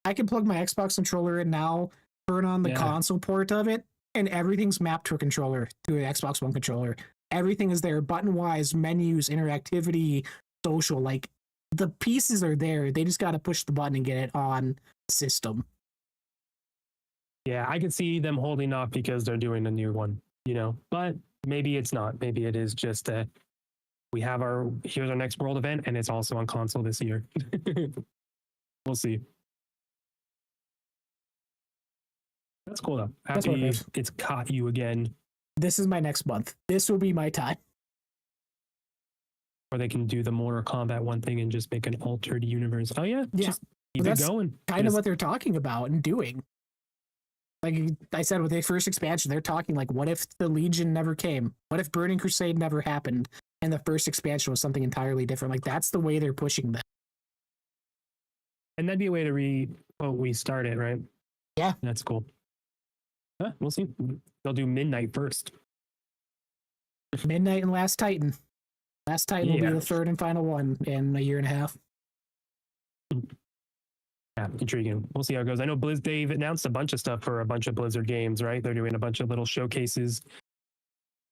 I can plug my Xbox controller in now, turn on the console port of it, and everything's mapped to a controller, to an Xbox One controller. Everything is there, button-wise, menus, interactivity, social. Like, the pieces are there. They just got to push the button and get it on the system. Yeah, I could see them holding off because they're doing a new one, but maybe it's not. Maybe it is just that here's our next world event and it's also on console this year. We'll see. That's cool though. Happy it's caught you again. This is my next month. This will be my time. Or they can do the Mortal Kombat one thing and just make an altered universe. Oh yeah. Just keep it going. Kind of what they're talking about and doing. Like I said, with their first expansion, they're talking like, what if the Legion never came? What if Burning Crusade never happened? And the first expansion was something entirely different. Like, that's the way they're pushing that. And that'd be a way to restart it, right? Yeah. That's cool. We'll see. They'll do Midnight first. Midnight and Last Titan. Last Titan will be the third and final one in a year and a half. Yeah, intriguing. We'll see how it goes. I know they've announced a bunch of stuff for a bunch of Blizzard games, right? They're doing a bunch of little showcases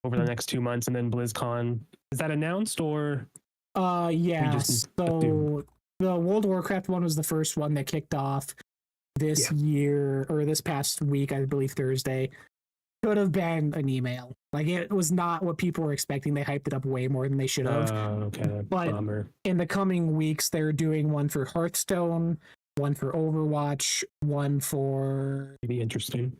over the next 2 months, and then BlizzCon. Is that announced or? Yeah. So the World of Warcraft one was the first one that kicked off this year, or this past week, I believe Thursday. Could have been an email. Like, it was not what people were expecting. They hyped it up way more than they should have. Okay. But bummer. In the coming weeks, they're doing one for Hearthstone. one for Overwatch, one for Maybe interesting.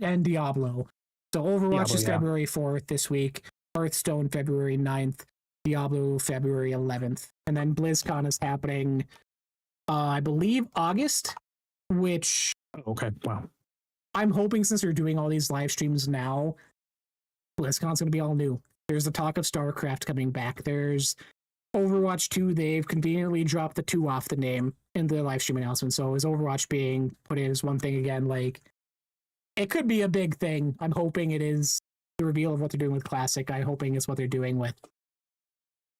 and Diablo. So Overwatch Diablo, is yeah. February 4th this week, Hearthstone February 9th, Diablo February 11th, and then BlizzCon is happening, I believe August, which Okay, wow. I'm hoping, since we're doing all these live streams now, BlizzCon's going to be all new. There's the talk of StarCraft coming back. There's Overwatch 2. They've conveniently dropped the 2 off the name in the live stream announcement. So is Overwatch being put in as one thing again? Like, it could be a big thing. I'm hoping it is the reveal of what they're doing with Classic. I'm hoping it's what they're doing with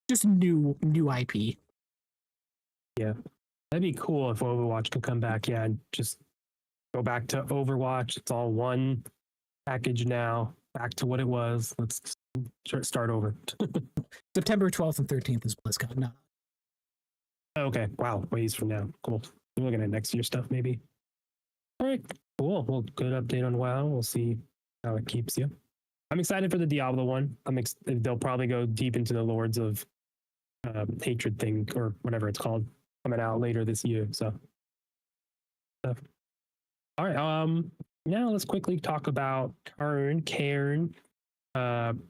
just new IP. Yeah, that'd be cool if Overwatch could come back. Yeah, and just go back to Overwatch. It's all one package now. Back to what it was. Let's start over. September 12th and 13th is BlizzCon. No. Okay, wow, ways from now. Cool. We're looking at next year stuff, maybe. All right, cool. Well, good update on WoW. We'll see how it keeps you. I'm excited for the Diablo one. They'll probably go deep into the Lords of Hatred thing, or whatever it's called, coming out later this year. So, all right. Now let's quickly talk about Cairn,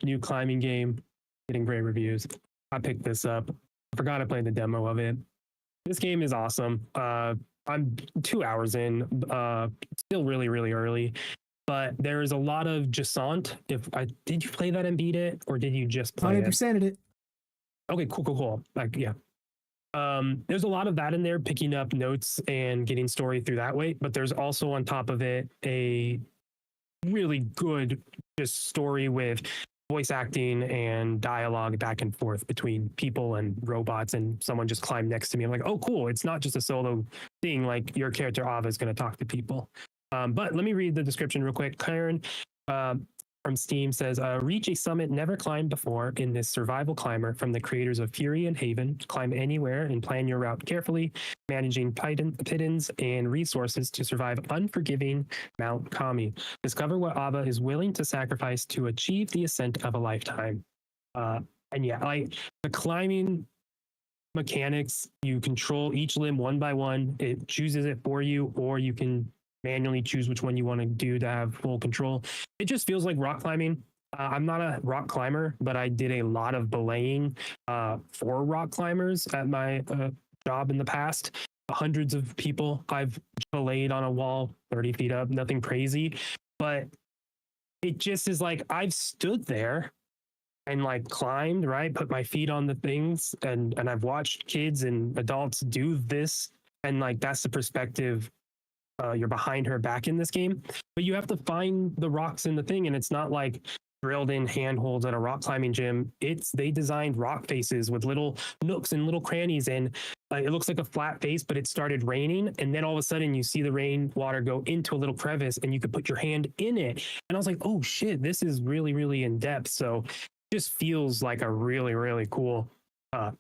new climbing game, getting great reviews. I picked this up. I forgot I played the demo of it. This game is awesome. I'm 2 hours in, still really, really early, but there is a lot of Jasant. Did you play that and beat it, or did you just play 100%ed it? Okay, cool. Like, yeah. There's a lot of that in there, picking up notes and getting story through that way. But there's also on top of it a really good just story with voice acting and dialogue back and forth between people and robots, and someone just climbed next to me. I'm like, oh, cool. It's not just a solo thing. Like, your character Ava is going to talk to people. But let me read the description real quick. Karen from Steam says, reach a summit never climbed before in this survival climber from the creators of Fury and Haven. Climb anywhere and plan your route carefully, managing pittance and resources to survive unforgiving Mount Kami. Discover what Ava is willing to sacrifice to achieve the ascent of a lifetime. And yeah, like the climbing mechanics, you control each limb one by one. It chooses it for you, or you can manually choose which one you want to do to have full control. It just feels like rock climbing. I'm not a rock climber, but I did a lot of belaying for rock climbers at my job in the past. Hundreds of people I've belayed on a wall 30 feet up, nothing crazy, but it just is like I've stood there and like climbed, right? Put my feet on the things, and I've watched kids and adults do this, and like that's the perspective. You're behind her back in this game, but you have to find the rocks in the thing, and it's not like drilled in handholds at a rock climbing gym. They designed rock faces with little nooks and little crannies, and it looks like a flat face, but it started raining, and then all of a sudden you see the rain water go into a little crevice, and you could put your hand in it. And I was like, oh shit, this is really, really in depth. So it just feels like a really, really cool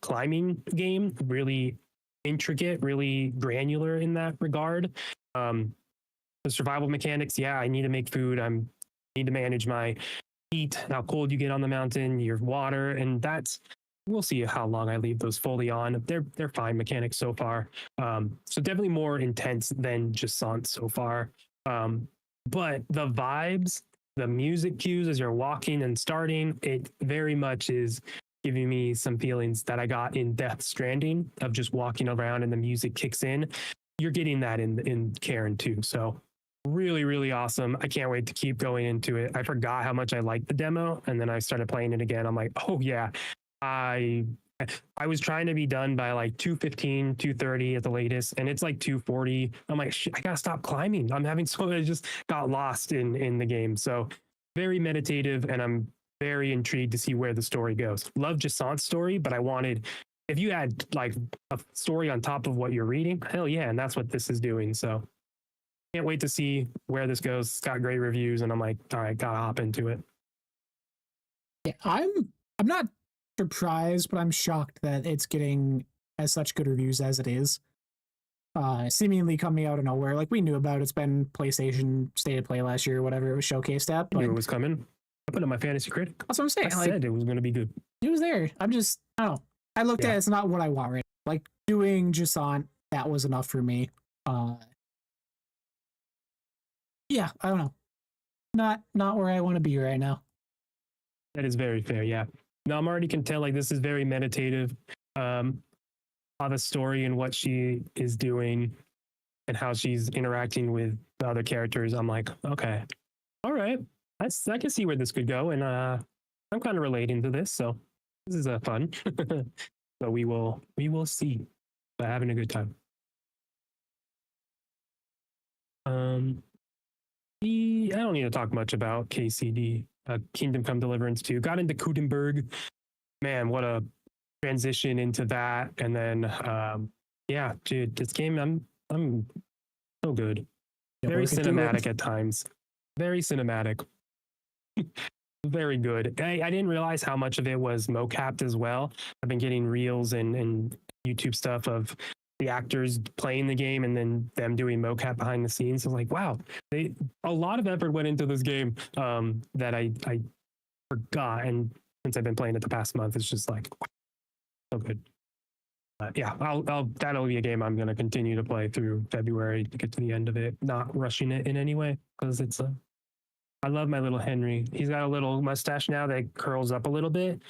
climbing game, really intricate, really granular in that regard. The survival mechanics, yeah, I need to make food. Need to manage my heat, how cold you get on the mountain, your water, and we'll see how long I leave those fully on. They're fine mechanics so far. So definitely more intense than Jasant so far. But the vibes, the music cues as you're walking and starting, it very much is giving me some feelings that I got in Death Stranding of just walking around and the music kicks in. You're getting that in Cairn too. So really, really awesome. I can't wait to keep going into it. I forgot how much I liked the demo, and then I started playing it again. I'm like, oh yeah, I was trying to be done by like 2:15, 2:30 at the latest, and it's like 2:40. I'm like, shit, I gotta stop climbing. I just got lost in the game. So very meditative, and I'm very intrigued to see where the story goes. Love Jasant's story, but I wanted, if you had like a story on top of what you're reading, hell yeah, and that's what this is doing. So can't wait to see where this goes. It's got great reviews, and I'm like, all right, gotta hop into it. Yeah, I'm not surprised, but I'm shocked that it's getting as such good reviews as it is. Seemingly coming out of nowhere. Like, we knew about it. It's been PlayStation State of Play last year, or whatever it was showcased at. But I knew it was coming. I put it on my fantasy critic. That's what I'm saying. I said it was going to be good. It was there. I don't know. I looked at it. It's not what I want right now. Like, doing Jasant that was enough for me. Yeah, I don't know. Not where I want to be right now. That is very fair. Yeah. No, I'm already can tell like this is very meditative. How the story and what she is doing and how she's interacting with the other characters. I'm like, okay, all right. I can see where this could go. And I'm kind of relating to this. So this is fun. So we will see. But having a good time. I don't need to talk much about KCD. Kingdom Come Deliverance 2. Got into Kudenberg. Man, what a transition into that. And then yeah, dude, this game I'm so good. Very cinematic at times. Very cinematic. Very good. I didn't realize how much of it was mocapped as well. I've been getting reels and YouTube stuff of the actors playing the game and then them doing mocap behind the scenes. I was like, wow, a lot of effort went into this game that I forgot. And since I've been playing it the past month, it's just like so good. Yeah, that'll be a game I'm going to continue to play through February to get to the end of it, not rushing it in any way because it's I love my little Henry. He's got a little mustache now that curls up a little bit.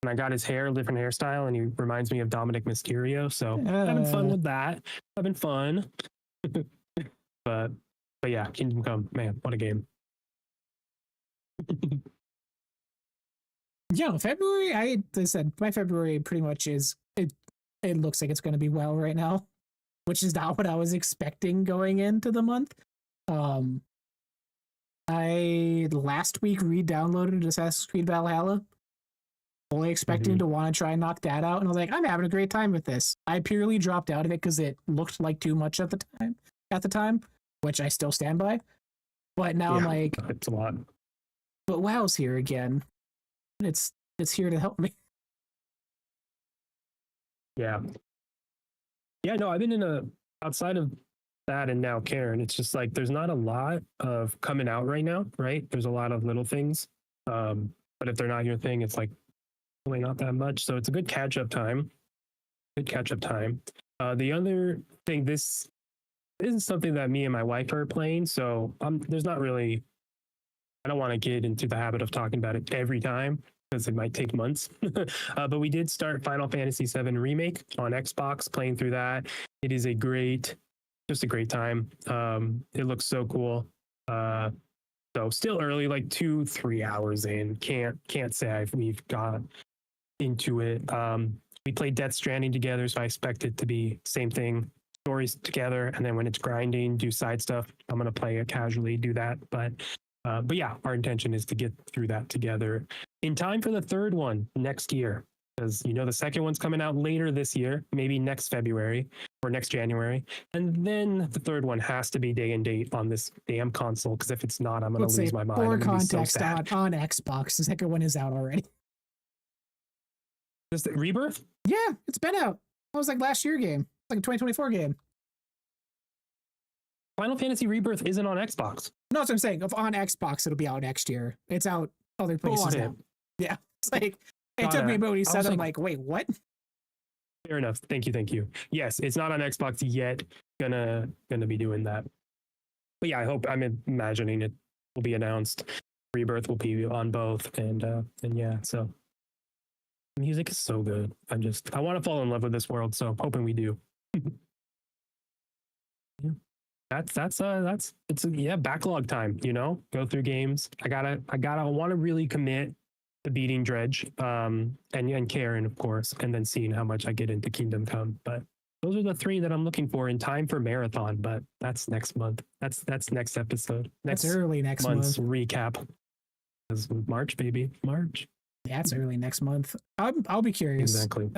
And I got his hair, a different hairstyle, and he reminds me of Dominic Mysterio. So having fun with that. Having fun. but yeah, Kingdom Come, man, what a game. Yeah, February, I said my February pretty much is it looks like it's going to be well right now, which is not what I was expecting going into the month. I last week re-downloaded Assassin's Creed Valhalla, fully expecting to want to try and knock that out, and I was like, I'm having a great time with this. I purely dropped out of it because it looked like too much at the time, which I still stand by. But now I'm like, it's a lot. But WoW's here again. It's here to help me. Yeah. Yeah, no, I've been outside of that and now Karen, it's just like there's not a lot of coming out right now, right? There's a lot of little things. But if they're not your thing, it's like really not that much. So it's a good catch-up time. The other thing, this is something that me and my wife are playing, so there's not really, I don't want to get into the habit of talking about it every time because it might take months. But we did start Final Fantasy VII Remake on Xbox, playing through that. It is just a great time. It looks so cool. So still early, like 2-3 hours in. Can't say we've got into it. We played Death Stranding together, so I expect it to be same thing. Stories together, and then when it's grinding, do side stuff. I'm gonna play it casually, do that. But yeah, our intention is to get through that together in time for the third one next year. Because the second one's coming out later this year, maybe next February or next January, and then the third one has to be day and date on this damn console. Because if it's not, I'm gonna lose my mind. For context, on Xbox, the second one is out already. Is it Rebirth? Yeah, it's been out. That was like last year game. It's like a 2024 game. Final Fantasy Rebirth isn't on Xbox. No, that's what I'm saying. If on Xbox, it'll be out next year. It's out other places now. Yeah, it's like it took me a bit when he said it. I'm like, wait, what? Fair enough. Thank you. Yes, it's not on Xbox yet. Gonna be doing that. But yeah, I'm imagining it will be announced. Rebirth will be on both, and yeah, so the music is so good. I want to fall in love with this world, so hoping we do. Yeah. It's backlog time, go through games. I want to really commit to beating Dredge, and Karen, of course, and then seeing how much I get into Kingdom Come. But those are the 3 that I'm looking for in time for marathon, but that's next month. That's next episode. That's early next month's recap. It's March, baby. March. Yeah, it's early next month. I'll be curious. Exactly.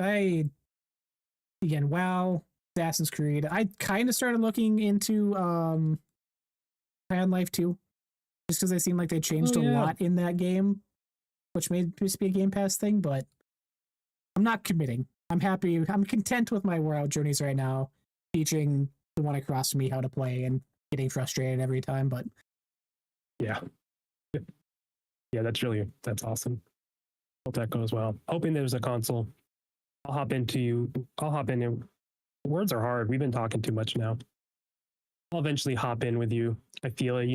WoW, Assassin's Creed. I kind of started looking into High on Life 2, just because they seem like they changed a lot in that game, which may just be a Game Pass thing, but I'm not committing. I'm happy. I'm content with my WoW journeys right now, teaching the one across from me how to play and getting frustrated every time, but yeah, that's awesome. Hope that goes well. Hoping there's a console. I'll hop in Words are hard. We've been talking too much now. I'll eventually hop in with you. I feel it.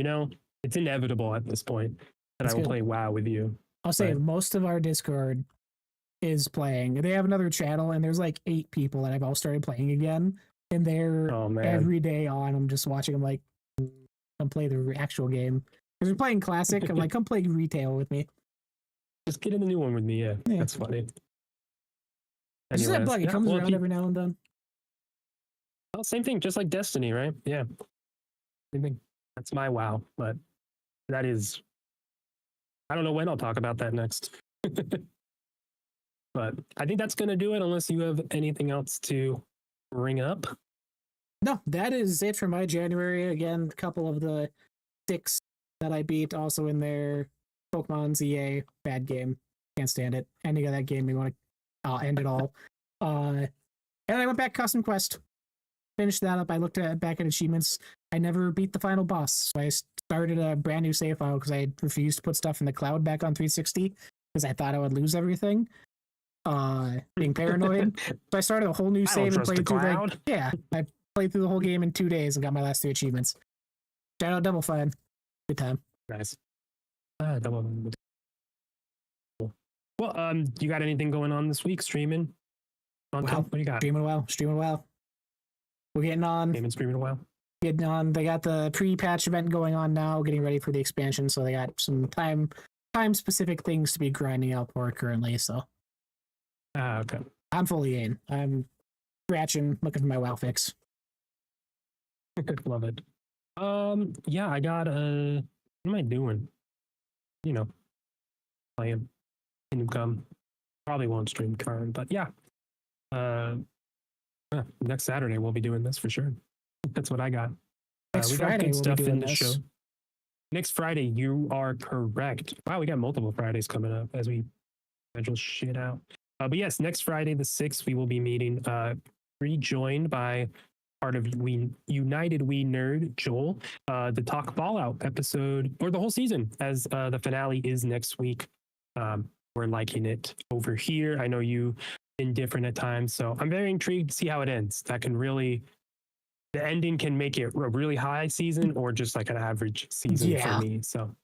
It's inevitable at this point that That's I will good. play WoW with you. I'll say most of our Discord is playing. They have another channel, and there's like 8 people that I've all started playing again, and they're every day on. I'm just watching them like come play the actual game because we're playing classic. I'm like, come play retail with me. Just get in the new one with me. Yeah. That's funny. It's just that bug. It comes around every now and then. Well, same thing, just like Destiny, right? Yeah. Same thing. That's my WoW, but that is. I don't know when I'll talk about that next. But I think that's going to do it unless you have anything else to bring up. No, that is it for my January. Again, a couple of the 6 that I beat also in there. Pokemon ZA, bad game. Can't stand it. Ending of that game, we want to end it all. And I went back Custom Quest. Finished that up. I looked back at achievements. I never beat the final boss. So I started a brand new save file because I refused to put stuff in the cloud back on 360 because I thought I would lose everything. Being paranoid. So I started a whole new save and played through I played through the whole game in 2 days and got my last 3 achievements. Shout out Double Fine. Good time. Nice. Double. Well, you got anything going on this week? Streaming? What do you got? Streaming well. We're getting on. Streaming well. Getting on. They got the pre-patch event going on now, getting ready for the expansion. So they got some time-specific things to be grinding out for currently. So. Okay. I'm fully in. I'm scratching, looking for my WoW fix. Love it. Yeah, I got what am I doing? Playing Kingdom. Probably won't stream current, but yeah. Next Saturday we'll be doing this for sure. That's what I got. Next Friday good stuff we'll be doing in the show. Next Friday, you are correct. Wow, we got multiple Fridays coming up as we schedule shit out. But yes, next Friday the 6th, we will be meeting, rejoined by part of United We Nerd, Joel, the Talk Fallout episode, or the whole season, as the finale is next week. We're liking it over here. I know you've been different at times, so I'm very intrigued to see how it ends. The ending can make it a really high season or just like an average season for me. So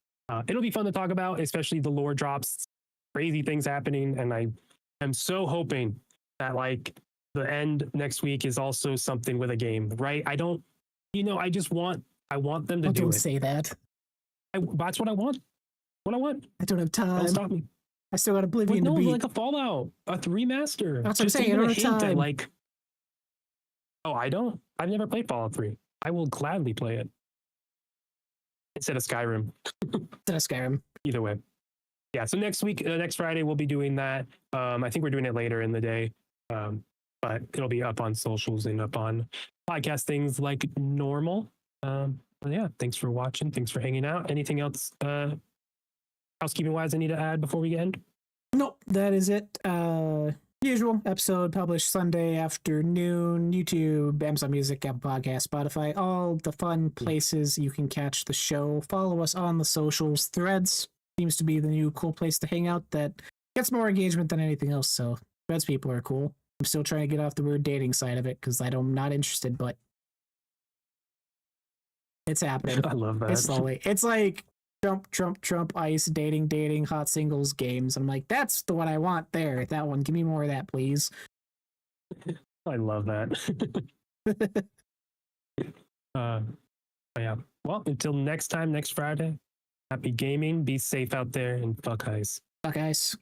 it'll be fun to talk about, especially the lore drops, crazy things happening, and I'm so hoping that like the end next week is also something with a game, right? I want them to do it. Don't say that. That's what I want. I don't have time. Don't stop me. I still got Oblivion to beat. Like a Fallout, a remaster. That's what I'm saying. I don't have time. I've never played Fallout 3. I will gladly play it instead of Skyrim. Either way. Yeah, so next week, next Friday, we'll be doing that. I think we're doing it later in the day, but it'll be up on socials and up on podcast things like normal. But yeah, thanks for watching. Thanks for hanging out. Anything else housekeeping-wise I need to add before we end? Nope, that is it. Usual episode published Sunday afternoon, YouTube, Amazon Music, Apple Podcast, Spotify, all the fun places you can catch the show. Follow us on the socials. Threads seems to be the new cool place to hang out that gets more engagement than anything else, so Threads people are cool. I'm still trying to get off the weird dating side of it because I'm not interested, but it's happening. I love that. It's slowly. It's like Trump, ICE, dating, hot singles games. I'm like, that's the one I want there. That one. Give me more of that, please. I love that. Yeah. Well, until next time, next Friday, happy gaming. Be safe out there and fuck ice. Fuck ice.